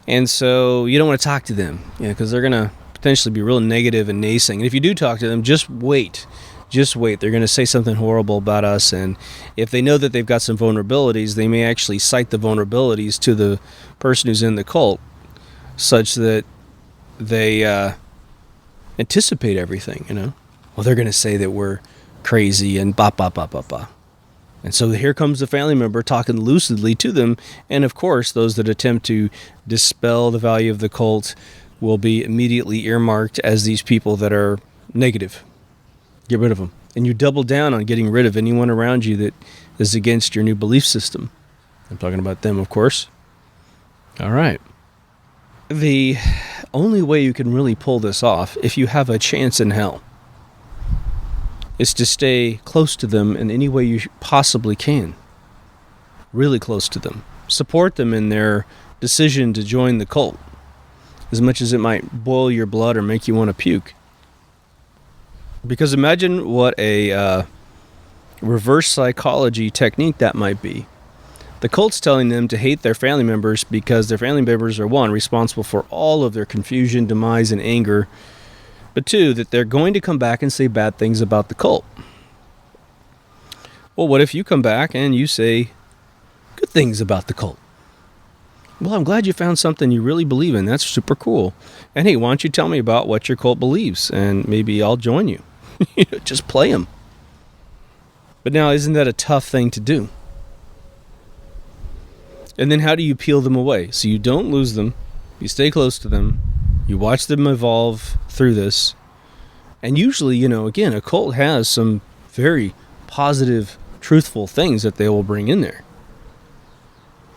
[SPEAKER 1] And so you don't want to talk to them, because they're going to potentially be real negative and naysaying. And if you do talk to them, just wait. Just wait. They're going to say something horrible about us. And if they know that they've got some vulnerabilities, they may actually cite the vulnerabilities to the person who's in the cult, such that they anticipate everything, Well, they're going to say that we're crazy and blah, blah, blah, blah, blah. And so here comes the family member talking lucidly to them. And of course, those that attempt to dispel the value of the cult will be immediately earmarked as these people that are negative. Get rid of them. And you double down on getting rid of anyone around you that is against your new belief system. I'm talking about them, of course. All right. The only way you can really pull this off, if you have a chance in hell, is to stay close to them in any way you possibly can. Really close to them. Support them in their decision to join the cult, as much as it might boil your blood or make you want to puke. Because imagine what a reverse psychology technique that might be. The cult's telling them to hate their family members because their family members are, one, responsible for all of their confusion, demise, and anger, but two, that they're going to come back and say bad things about the cult. Well, what if you come back and you say good things about the cult? Well, I'm glad you found something you really believe in. That's super cool. And hey, why don't you tell me about what your cult believes, and maybe I'll join you. Just play them. But now, isn't that a tough thing to do? And then how do you peel them away? So you don't lose them. You stay close to them. You watch them evolve through this. And usually, again, a cult has some very positive, truthful things that they will bring in there.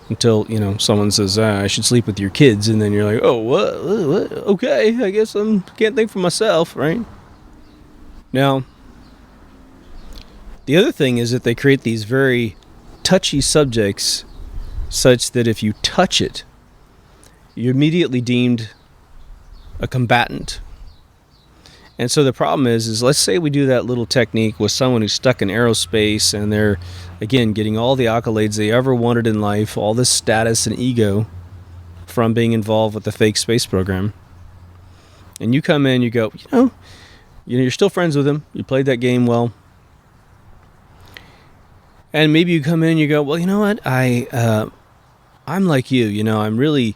[SPEAKER 1] Until, someone says, I should sleep with your kids. And then you're like, oh, what? Okay, I guess I can't think for myself, right? Now, the other thing is that they create these very touchy subjects such that if you touch it, you're immediately deemed a combatant. And so the problem is let's say we do that little technique with someone who's stuck in aerospace and they're, again, getting all the accolades they ever wanted in life, all this status and ego from being involved with the fake space program. And you come in, you go, you're still friends with them. You played that game well. And maybe you come in and you go, well, you know what? I'm like you. I'm really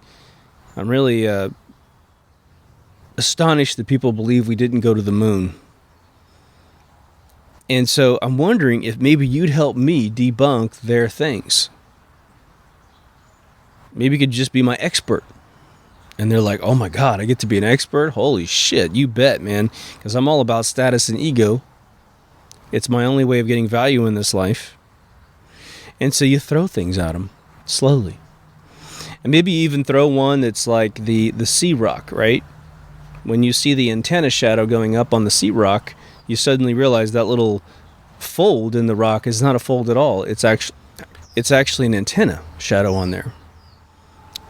[SPEAKER 1] astonished that people believe we didn't go to the moon. And so I'm wondering if maybe you'd help me debunk their things. Maybe you could just be my expert. And they're like, oh my God, I get to be an expert? Holy shit, you bet, man. Because I'm all about status and ego. It's my only way of getting value in this life. And so you throw things at them slowly. And maybe you even throw one that's like the sea rock, right? When you see the antenna shadow going up on the sea rock, you suddenly realize that little fold in the rock is not a fold at all. It's actually an antenna shadow on there.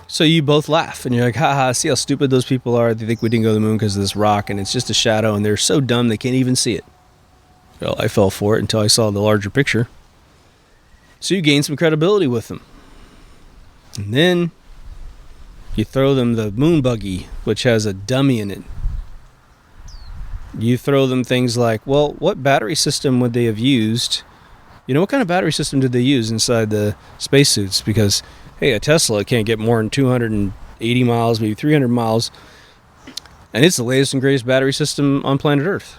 [SPEAKER 1] So you both laugh, and you're like, haha, see how stupid those people are? They think we didn't go to the moon because of this rock, and it's just a shadow, and they're so dumb they can't even see it. Well, I fell for it until I saw the larger picture. So you gain some credibility with them. And then you throw them the moon buggy, which has a dummy in it. You throw them things like, well, what battery system would they have used? What kind of battery system did they use inside the spacesuits? Because, hey, a Tesla can't get more than 280 miles, maybe 300 miles. And it's the latest and greatest battery system on planet Earth.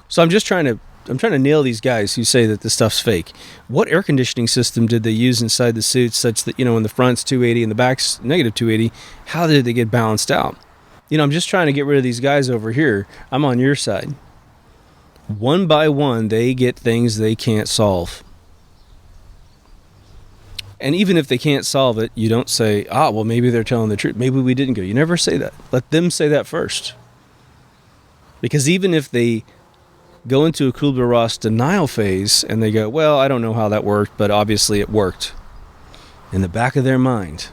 [SPEAKER 1] So I'm trying to nail these guys who say that this stuff's fake. What air conditioning system did they use inside the suits such that, in the front's 280 and the back's negative 280, how did they get balanced out? I'm just trying to get rid of these guys over here. I'm on your side. One by one, they get things they can't solve. And even if they can't solve it, you don't say, well, maybe they're telling the truth. Maybe we didn't go. You never say that. Let them say that first. Because even if they go into a Kubler-Ross denial phase and they go, well, I don't know how that worked, but obviously it worked. In the back of their mind,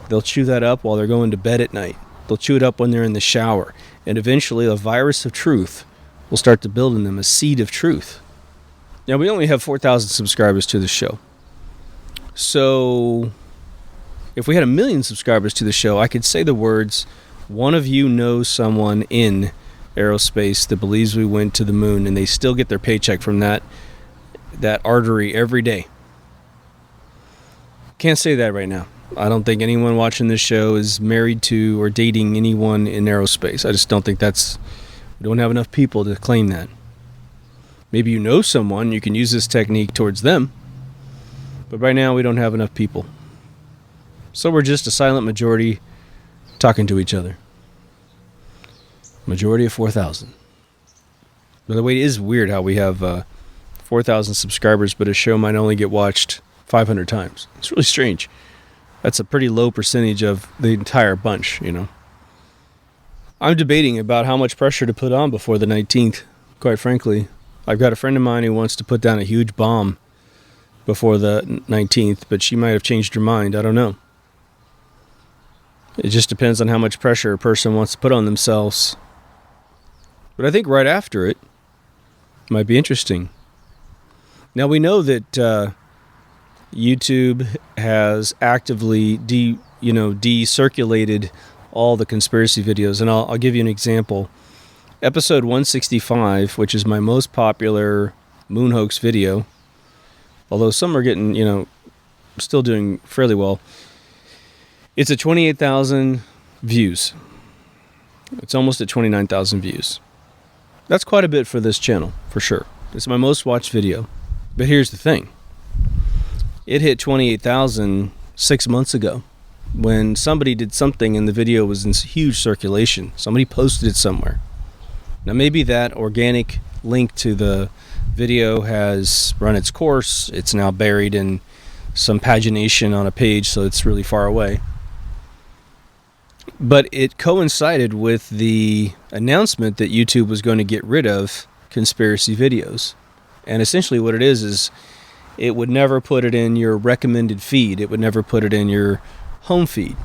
[SPEAKER 1] they'll chew that up while they're going to bed at night. They'll chew it up when they're in the shower. And eventually the virus of truth will start to build in them, a seed of truth. Now, we only have 4,000 subscribers to the show. So if we had 1 million subscribers to the show, I could say the words, one of you knows someone in aerospace that believes we went to the moon, and they still get their paycheck from that artery every day. Can't say that right now. I don't think anyone watching this show is married to or dating anyone in aerospace. I just don't think we don't have enough people to claim that. Maybe you know someone, you can use this technique towards them. But right now, we don't have enough people. So we're just a silent majority talking to each other. Majority of 4,000. By the way, it is weird how we have 4,000 subscribers, but a show might only get watched 500 times. It's really strange. That's a pretty low percentage of the entire bunch, you know. I'm debating about how much pressure to put on before the 19th, quite frankly. I've got a friend of mine who wants to put down a huge bomb before the 19th, but she might have changed her mind. I don't know. It just depends on how much pressure a person wants to put on themselves. But I think right after it might be interesting. Now we know that YouTube has actively decirculated all the conspiracy videos, and I'll give you an example. Episode 165, which is my most popular Moon Hoax video, although some are getting, still doing fairly well. It's at 28,000 views. It's almost at 29,000 views. That's quite a bit for this channel, for sure. It's my most watched video. But here's the thing. It hit 28,000 6 months ago when somebody did something and the video was in huge circulation. Somebody posted it somewhere. Now maybe that organic link to the video has run its course. It's now buried in some pagination on a page, so it's really far away. But it coincided with the announcement that YouTube was going to get rid of conspiracy videos. And essentially what it is it would never put it in your recommended feed. It would never put it in your home feed.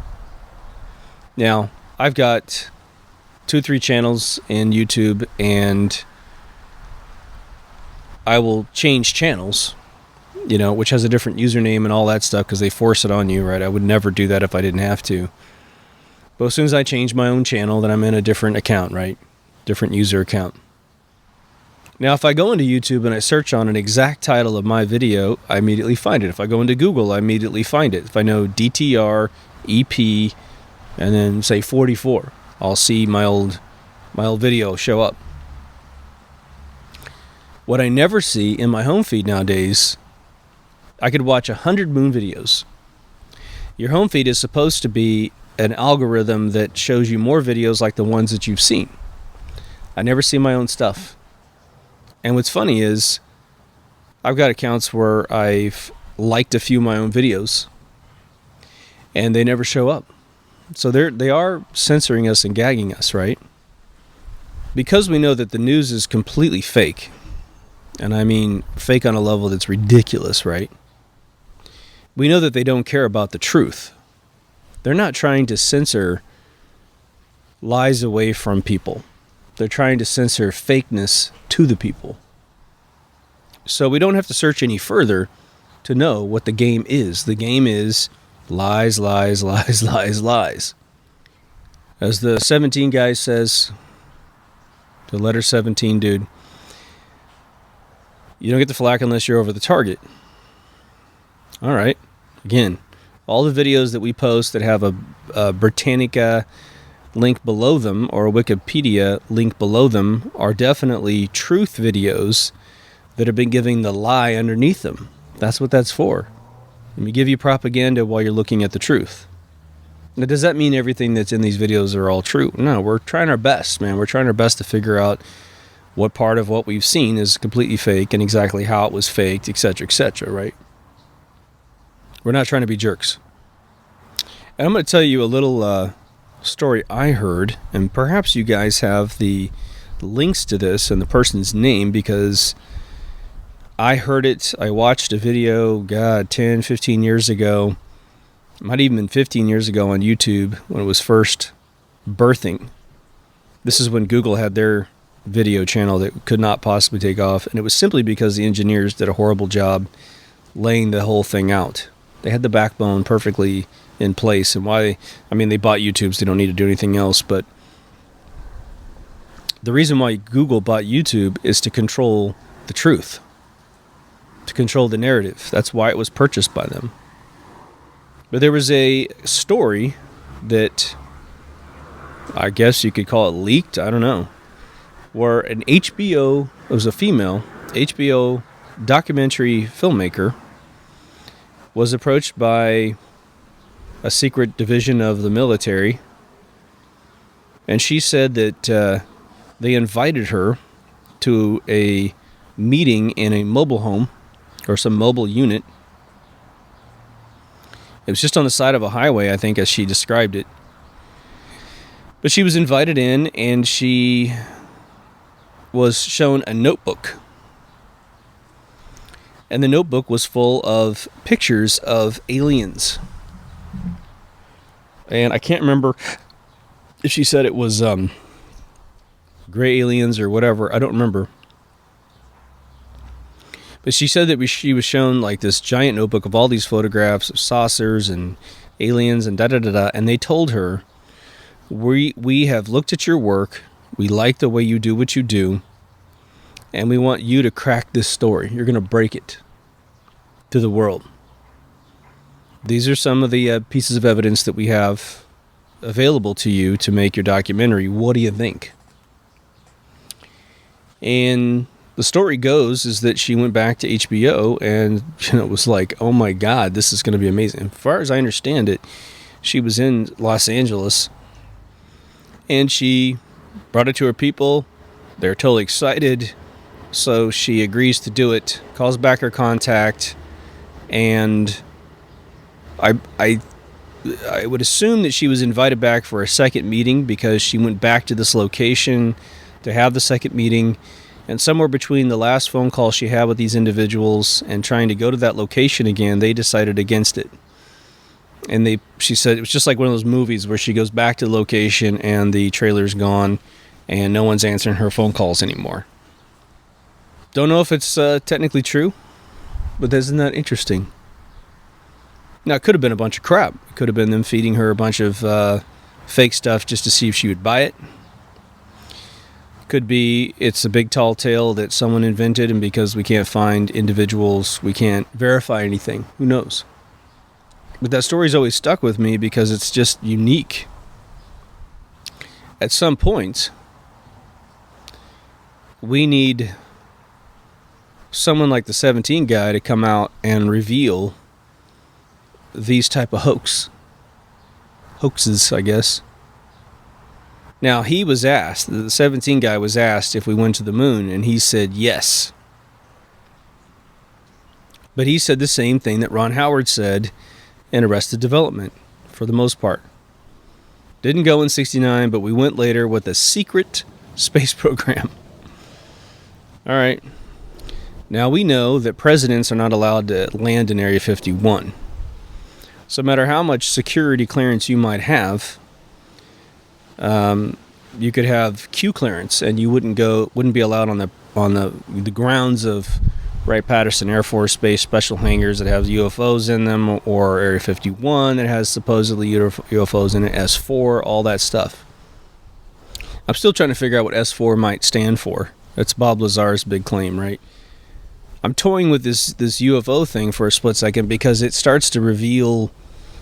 [SPEAKER 1] Now, I've got 2-3 channels in YouTube, and I will change channels, which has a different username and all that stuff because they force it on you, right? I would never do that if I didn't have to. But as soon as I change my own channel, then I'm in a different account, right? Different user account. Now, if I go into YouTube and I search on an exact title of my video, I immediately find it. If I go into Google, I immediately find it. If I know DTR, EP, and then say 44, I'll see my old video show up. What I never see in my home feed nowadays, I could watch 100 moon videos. Your home feed is supposed to be an algorithm that shows you more videos like the ones that you've seen. I never see my own stuff. And what's funny is I've got accounts where I've liked a few of my own videos and they never show up. So they are censoring us and gagging us, right? Because we know that the news is completely fake. And I mean fake on a level that's ridiculous, right? We know that they don't care about the truth. They're not trying to censor lies away from people. They're trying to censor fakeness to the people. So we don't have to search any further to know what the game is. The game is lies, lies, lies, lies, lies. As the 17 guy says, the letter 17 dude, you don't get the flak unless you're over the target. All right. Again, all the videos that we post that have a Britannica link below them or a Wikipedia link below them are definitely truth videos that have been giving the lie underneath them. That's what that's for. Let me give you propaganda while you're looking at the truth. Now, does that mean everything that's in these videos are all true? No, we're trying our best, man. We're trying our best to figure out what part of what we've seen is completely fake and exactly how it was faked, etc., right? We're not trying to be jerks. And I'm going to tell you a little story I heard, and perhaps you guys have the links to this and the person's name, because I heard it. I watched a video, 10, 15 years ago. It might even been 15 years ago on YouTube when it was first birthing. This is when Google had their video channel that could not possibly take off, and it was simply because the engineers did a horrible job laying the whole thing out. They had the backbone perfectly in place, and they bought YouTube, so they don't need to do anything else, but the reason why Google bought YouTube is to control the truth, to control the narrative. That's why it was purchased by them. But there was a story that I guess you could call it leaked, I don't know, where an HBO, it was a female HBO documentary filmmaker, was approached by a secret division of the military, and she said that they invited her to a meeting in a mobile home or some mobile unit. It was just on the side of a highway, I think, as she described it. But she was invited in, and she was shown a notebook. And the notebook was full of pictures of aliens. And I can't remember if she said it was gray aliens or whatever. I don't remember. But she said that she was shown like this giant notebook of all these photographs of saucers and aliens and da-da-da-da. And they told her, we have looked at your work. We like the way you do what you do. And we want you to crack this story. You're going to break it to the world. These are some of the pieces of evidence that we have available to you to make your documentary. What do you think? And the story goes is that she went back to HBO and it was like, oh my God, this is going to be amazing. As far as I understand it, she was in Los Angeles and she brought it to her people. They're totally excited. So she agrees to do it, calls back her contact, and I would assume that she was invited back for a second meeting because she went back to this location to have the second meeting. And somewhere between the last phone call she had with these individuals and trying to go to that location again, they decided against it. And she said it was just like one of those movies where she goes back to the location and the trailer's gone and no one's answering her phone calls anymore. Don't know if it's technically true, but isn't that interesting? Now, it could have been a bunch of crap. It could have been them feeding her a bunch of fake stuff just to see if she would buy it. Could be it's a big tall tale that someone invented, and because we can't find individuals, we can't verify anything. Who knows? But that story's always stuck with me because it's just unique. At some point, we need someone like the 17 guy to come out and reveal these type of hoaxes, I guess. Now, he was asked, the 17 guy was asked if we went to the moon, and he said yes. But he said the same thing that Ron Howard said in Arrested Development, for the most part. Didn't go in 69, but we went later with a secret space program. All right. Now, we know that presidents are not allowed to land in Area 51. So no matter how much security clearance you might have, you could have Q clearance and you wouldn't be allowed on the grounds of Wright-Patterson Air Force Base special hangars that have UFOs in them, or Area 51 that has supposedly UFOs in it, S4, all that stuff. I'm still trying to figure out what S4 might stand for. That's Bob Lazar's big claim, right? I'm toying with this UFO thing for a split second because it starts to reveal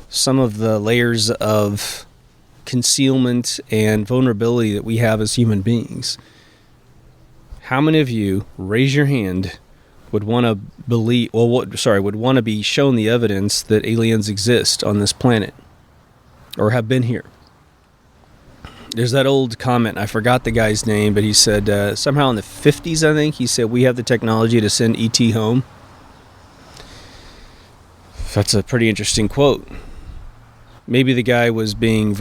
[SPEAKER 1] some of the layers of concealment and vulnerability that we have as human beings. How many of you, raise your hand, would want to be shown the evidence that aliens exist on this planet or have been here? There's that old comment, I forgot the guy's name, but he said somehow in the 50s, I think, he said we have the technology to send ET home. That's a pretty interesting quote. Maybe the guy was being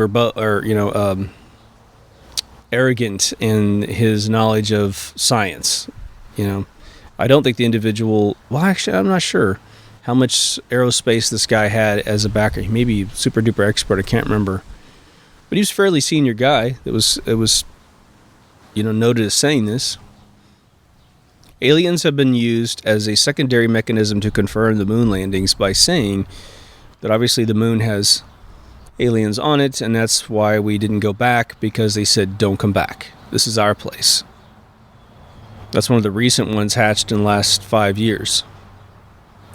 [SPEAKER 1] arrogant in his knowledge of science. I don't think the individual, well, actually, I'm not sure how much aerospace this guy had as a backer. He may be super duper expert, I can't remember. But he was a fairly senior guy that was noted as saying this. Aliens have been used as a secondary mechanism to confirm the moon landings by saying that obviously the moon has aliens on it, and that's why we didn't go back, because they said, don't come back. This is our place. That's one of the recent ones hatched in the last 5 years.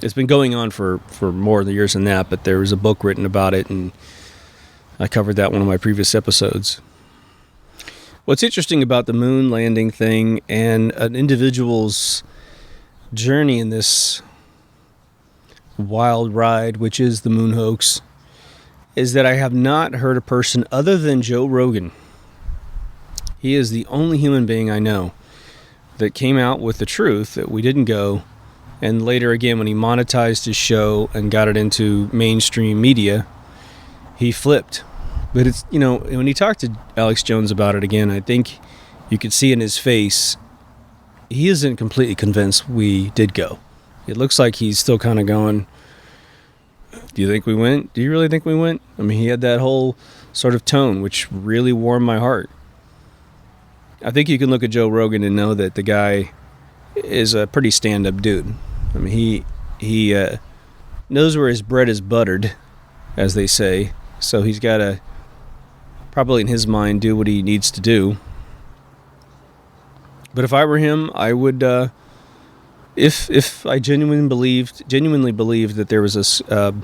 [SPEAKER 1] It's been going on for more years than that, but there was a book written about it, and I covered that in one of my previous episodes. What's interesting about the moon landing thing and an individual's journey in this wild ride, which is the moon hoax, is that I have not heard a person other than Joe Rogan. He is the only human being I know that came out with the truth that we didn't go. And later again, when he monetized his show and got it into mainstream media, he flipped. But it's, when he talked to Alex Jones about it again, I think you could see in his face, he isn't completely convinced we did go. It looks like he's still kind of going, do you think we went? Do you really think we went? I mean, he had that whole sort of tone, which really warmed my heart. I think you can look at Joe Rogan and know that the guy is a pretty stand-up dude. I mean, he knows where his bread is buttered, as they say. So he's got to, probably in his mind, do what he needs to do. But if I were him, I would, if I genuinely believed that there was a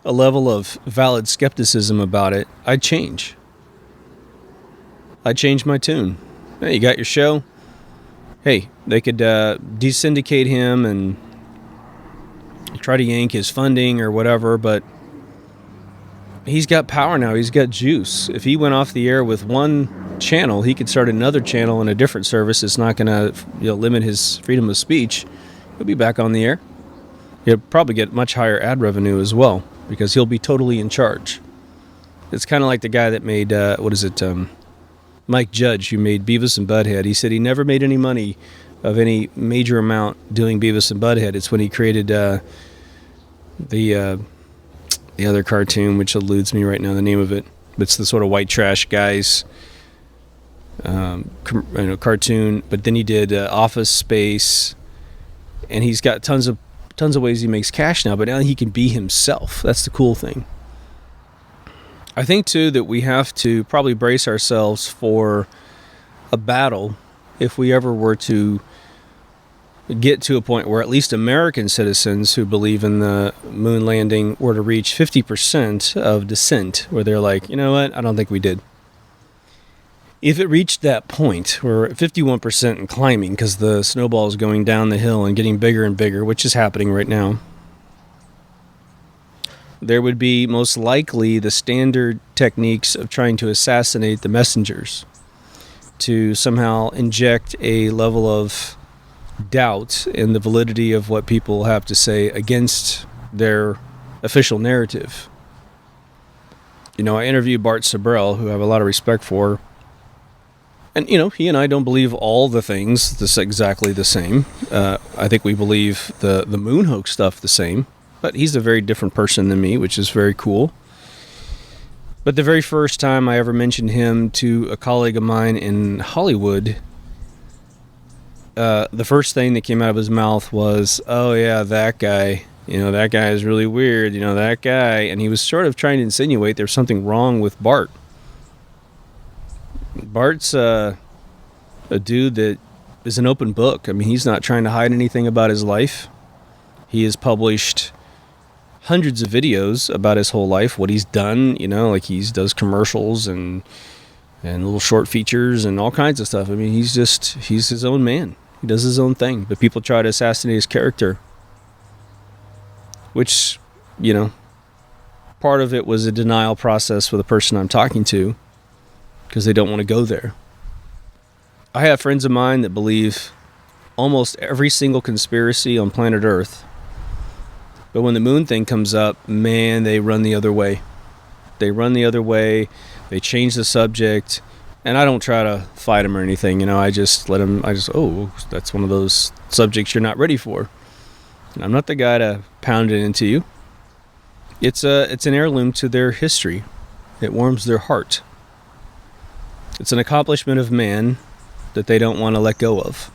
[SPEAKER 1] level of valid skepticism about it, I'd change. I'd change my tune. Hey, you got your show? Hey, they could desyndicate him and try to yank his funding or whatever, but he's got power now. He's got juice. If he went off the air with one channel, he could start another channel in a different service. It's not going to limit his freedom of speech. He'll be back on the air. He'll probably get much higher ad revenue as well because he'll be totally in charge. It's kind of like the guy that made, Mike Judge, who made Beavis and Butthead. He said he never made any money of any major amount doing Beavis and Butthead. It's when he created the other cartoon, which eludes me right now, the name of it. It's the sort of white trash guys cartoon. But then he did Office Space, and he's got tons of ways he makes cash now. But now he can be himself. That's the cool thing. I think, too, that we have to probably brace ourselves for a battle if we ever were to get to a point where at least American citizens who believe in the moon landing were to reach 50% of dissent, where they're like, you know what, I don't think we did. If it reached that point, we're at 51% and climbing because the snowball is going down the hill and getting bigger and bigger, which is happening right now. There would be most likely the standard techniques of trying to assassinate the messengers, to somehow inject a level of doubt in the validity of what people have to say against their official narrative. I interviewed Bart Sabrell, who I have a lot of respect for, and he and I don't believe all the things exactly the same. I think we believe the moon hoax stuff the same. But he's a very different person than me, which is very cool. But the very first time I ever mentioned him to a colleague of mine in Hollywood, the first thing that came out of his mouth was, oh yeah, that guy. That guy is really weird. That guy. And he was sort of trying to insinuate there's something wrong with Bart. Bart's a dude that is an open book. I mean, he's not trying to hide anything about his life. He has published hundreds of videos about his whole life, what he's done, like he does commercials and little short features and all kinds of stuff. I mean, he's his own man. He does his own thing. But people try to assassinate his character, which, part of it was a denial process for the person I'm talking to because they don't want to go there. I have friends of mine that believe almost every single conspiracy on planet Earth. But when the moon thing comes up, man, they run the other way. They run the other way. They change the subject. And I don't try to fight them or anything. I just let them, that's one of those subjects you're not ready for. And I'm not the guy to pound it into you. It's an heirloom to their history. It warms their heart. It's an accomplishment of man that they don't want to let go of.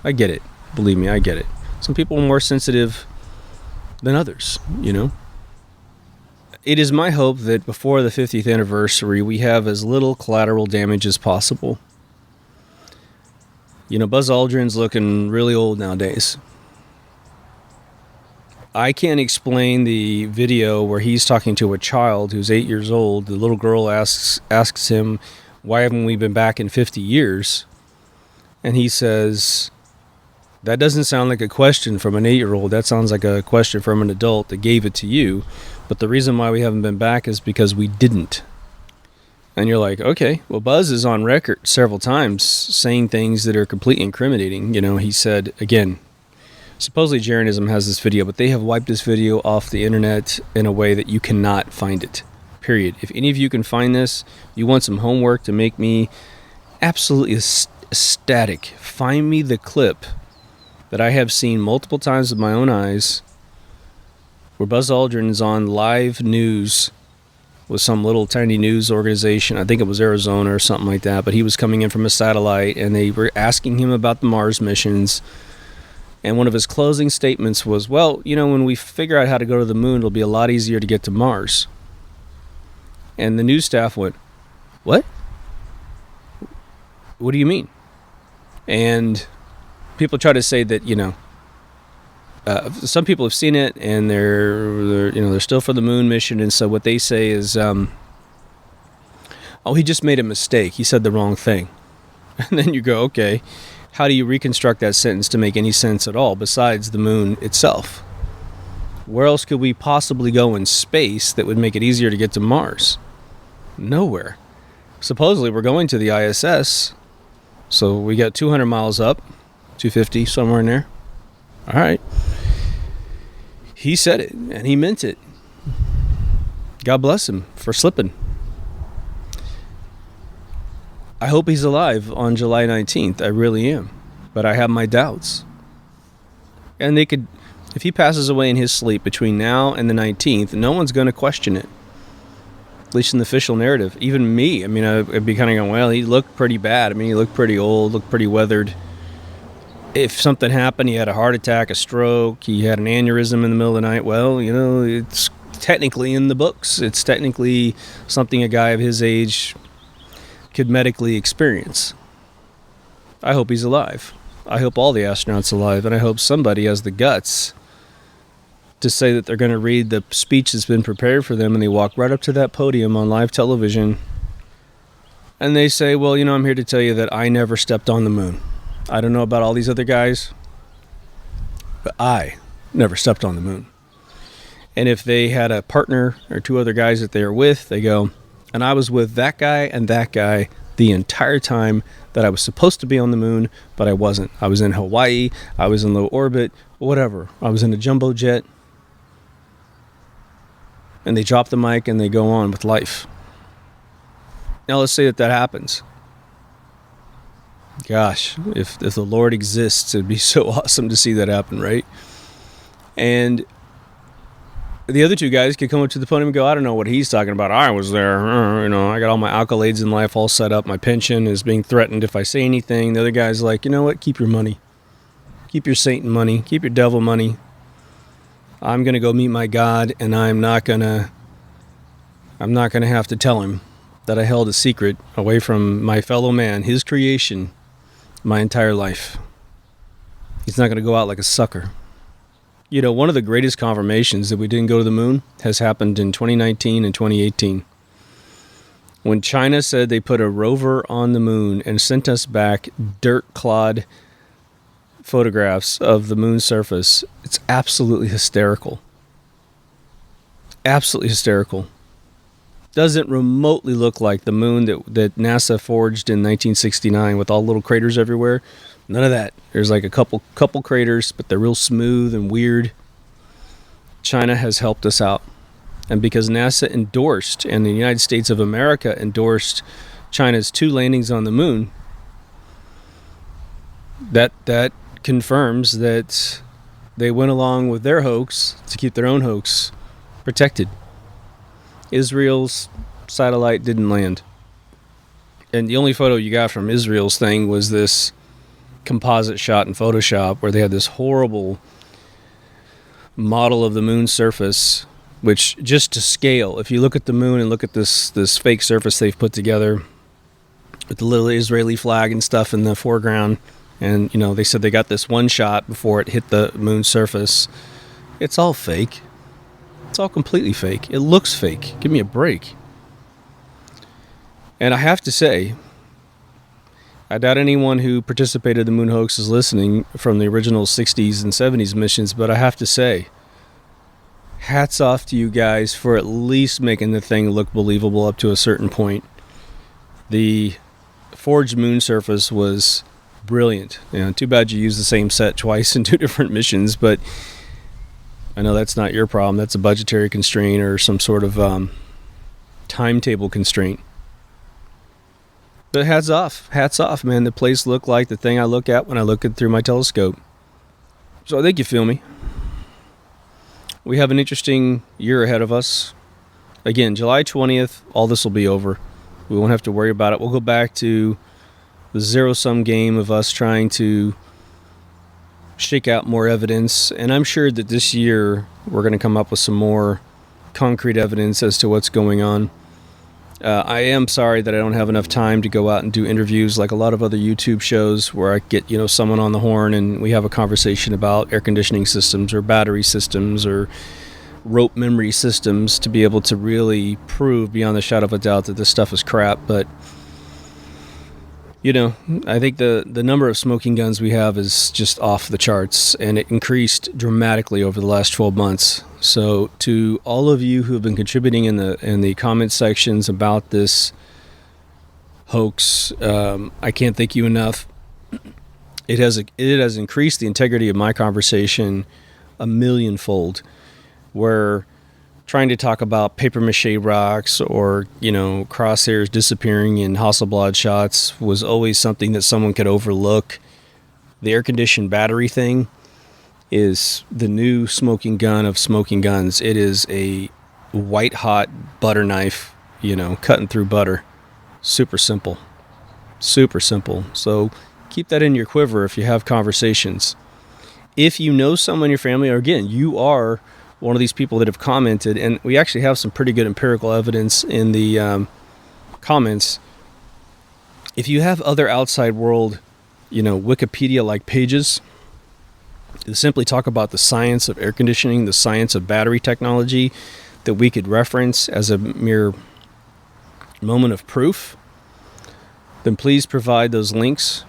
[SPEAKER 1] I get it. Believe me, I get it. Some people are more sensitive than others, It is my hope that before the 50th anniversary, we have as little collateral damage as possible. Buzz Aldrin's looking really old nowadays. I can't explain the video where he's talking to a child who's 8 years old. The little girl asks him, why haven't we been back in 50 years? And he says, that doesn't sound like a question from an 8-year-old. That sounds like a question from an adult that gave it to you. But the reason why we haven't been back is because we didn't. And you're like, okay, well, Buzz is on record several times saying things that are completely incriminating. He said, again, supposedly Jeranism has this video, but they have wiped this video off the internet in a way that you cannot find it, period. If any of you can find this, you want some homework to make me absolutely ecstatic. Find me the clip that I have seen multiple times with my own eyes where Buzz Aldrin is on live news with some little tiny news organization. I think it was Arizona or something like that, but he was coming in from a satellite and they were asking him about the Mars missions. And one of his closing statements was, well, when we figure out how to go to the moon, it'll be a lot easier to get to Mars. And the news staff went, what? What do you mean? And people try to say that, some people have seen it and they're still for the moon mission. And so what they say is, oh, he just made a mistake. He said the wrong thing. And then you go, okay, how do you reconstruct that sentence to make any sense at all besides the moon itself? Where else could we possibly go in space that would make it easier to get to Mars? Nowhere. Supposedly we're going to the ISS. So we got 200 miles up, 250, somewhere in there. All right. He said it, and he meant it. God bless him for slipping. I hope he's alive on July 19th. I really am. But I have my doubts. And if he passes away in his sleep between now and the 19th, no one's going to question it. At least in the official narrative. Even me. I'd be kind of going, well, he looked pretty bad. He looked pretty old, looked pretty weathered. If something happened, he had a heart attack, a stroke, he had an aneurysm in the middle of the night, well, it's technically in the books. It's technically something a guy of his age could medically experience. I hope he's alive. I hope all the astronauts are alive, and I hope somebody has the guts to say that they're going to read the speech that's been prepared for them, and they walk right up to that podium on live television, and they say, well, I'm here to tell you that I never stepped on the moon. I don't know about all these other guys, but I never stepped on the moon. And if they had a partner or two other guys that they were with, they go, and I was with that guy and that guy the entire time that I was supposed to be on the moon, but I wasn't. I was in Hawaii, I was in low orbit, whatever. I was in a jumbo jet. And they drop the mic and they go on with life. Now let's say that happens. Gosh, if the Lord exists, it'd be so awesome to see that happen, right? And the other two guys could come up to the podium and go, I don't know what he's talking about. I was there. I got all my accolades in life all set up. My pension is being threatened if I say anything. The other guy's like, you know what? Keep your money. Keep your Satan money. Keep your devil money. I'm going to go meet my God, and I'm not going to have to tell him that I held a secret away from my fellow man, his creation, my entire life. He's not going to go out like a sucker. One of the greatest confirmations that we didn't go to the moon has happened in 2019 and 2018. When China said they put a rover on the moon and sent us back dirt-clod photographs of the moon's surface, it's absolutely hysterical. Absolutely hysterical. Doesn't remotely look like the moon that NASA forged in 1969 with all little craters everywhere. None of that. There's like a couple craters, but they're real smooth and weird. China has helped us out. And because NASA endorsed, and the United States of America endorsed China's 2 landings on the moon, that confirms that they went along with their hoax to keep their own hoax protected. Israel's satellite didn't land. And the only photo you got from Israel's thing was this composite shot in Photoshop where they had this horrible model of the moon's surface, which just to scale, if you look at the moon and look at this fake surface they've put together with the little Israeli flag and stuff in the foreground, And, they said they got this one shot before it hit the moon's surface. It's all fake. It's all completely fake. It looks fake. Give me a break. And I have to say, I doubt anyone who participated in the Moon Hoax is listening from the original 60s and 70s missions, but I have to say, hats off to you guys for at least making the thing look believable up to a certain point. The forged moon surface was brilliant. Too bad you used the same set twice in two different missions, but I know that's not your problem. That's a budgetary constraint or some sort of timetable constraint. But hats off, man. The place looked like the thing I look at when I look it through my telescope. So I think you feel me. We have an interesting year ahead of us. Again, July 20th, all this will be over. We won't have to worry about it. We'll go back to the zero-sum game of us trying to shake out more evidence. And I'm sure that this year we're going to come up with some more concrete evidence as to what's going on. I am sorry that I don't have enough time to go out and do interviews like a lot of other YouTube shows where I get, someone on the horn and we have a conversation about air conditioning systems or battery systems or rope memory systems to be able to really prove beyond the shadow of a doubt that this stuff is crap. But, I think the number of smoking guns we have is just off the charts, and it increased dramatically over the last 12 months. So to all of you who have been contributing in the comment sections about this hoax, I can't thank you enough. It has increased the integrity of my conversation a millionfold, where trying to talk about paper mache rocks or, crosshairs disappearing in Hasselblad shots was always something that someone could overlook. The air-conditioned battery thing is the new smoking gun of smoking guns. It is a white-hot butter knife, cutting through butter. Super simple. Super simple. So keep that in your quiver if you have conversations. If you know someone in your family, or again, you are one of these people that have commented, and we actually have some pretty good empirical evidence in the comments. If you have other outside world, Wikipedia-like pages that simply talk about the science of air conditioning, the science of battery technology, that we could reference as a mere moment of proof, then please provide those links.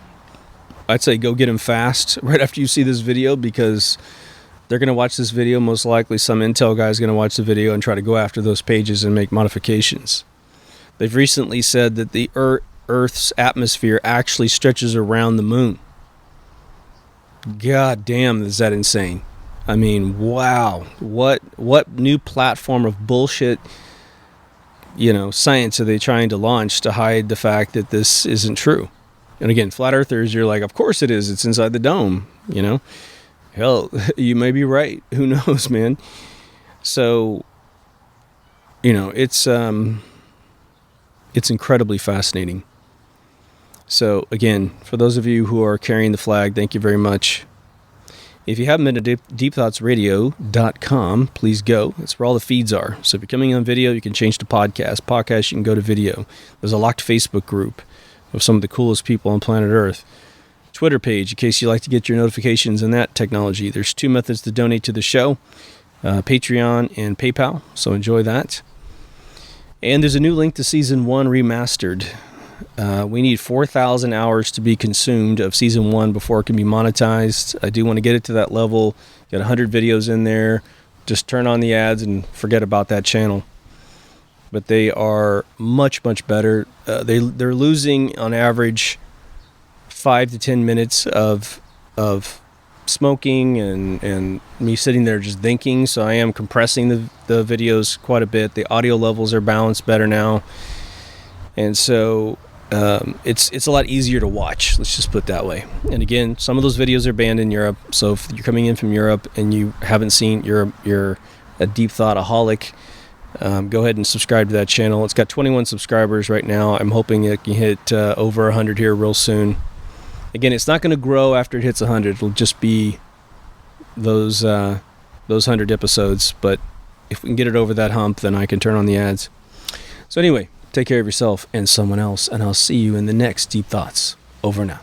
[SPEAKER 1] I'd say go get them fast right after you see this video, because they're going to watch this video. Most likely some intel guy is going to watch the video and try to go after those pages and make modifications. They've recently said that the Earth's atmosphere actually stretches around the moon. God damn, is that insane? I mean, wow. What new platform of bullshit, science are they trying to launch to hide the fact that this isn't true? And again, flat earthers, you're like, of course it is. It's inside the dome, Hell, you may be right. Who knows, man? So, it's incredibly fascinating. So, again, for those of you who are carrying the flag, thank you very much. If you haven't been to deepthoughtsradio.com, please go. That's where all the feeds are. So if you're coming on video, you can change to podcast. Podcast, you can go to video. There's a locked Facebook group of some of the coolest people on planet Earth. Twitter page, in case you like to get your notifications in that technology. There's 2 methods to donate to the show, Patreon and PayPal, so enjoy that. And there's a new link to Season 1 Remastered. We need 4,000 hours to be consumed of Season 1 before it can be monetized. I do want to get it to that level. Got 100 videos in there. Just turn on the ads and forget about that channel. But they are much, much better. They're losing, on average, 5 to 10 minutes of smoking and me sitting there just thinking. So I am compressing the videos quite a bit. The audio levels are balanced better now, and so it's a lot easier to watch. Let's just put it that way. And again, some of those videos are banned in Europe. So if you're coming in from Europe and you haven't seen, you're a deep thought-aholic, go ahead and subscribe to that channel. It's got 21 subscribers right now. I'm hoping it can hit over 100 here real soon. Again, it's not going to grow after it hits 100. It'll just be those 100 episodes. But if we can get it over that hump, then I can turn on the ads. So anyway, take care of yourself and someone else, and I'll see you in the next Deep Thoughts. Over now.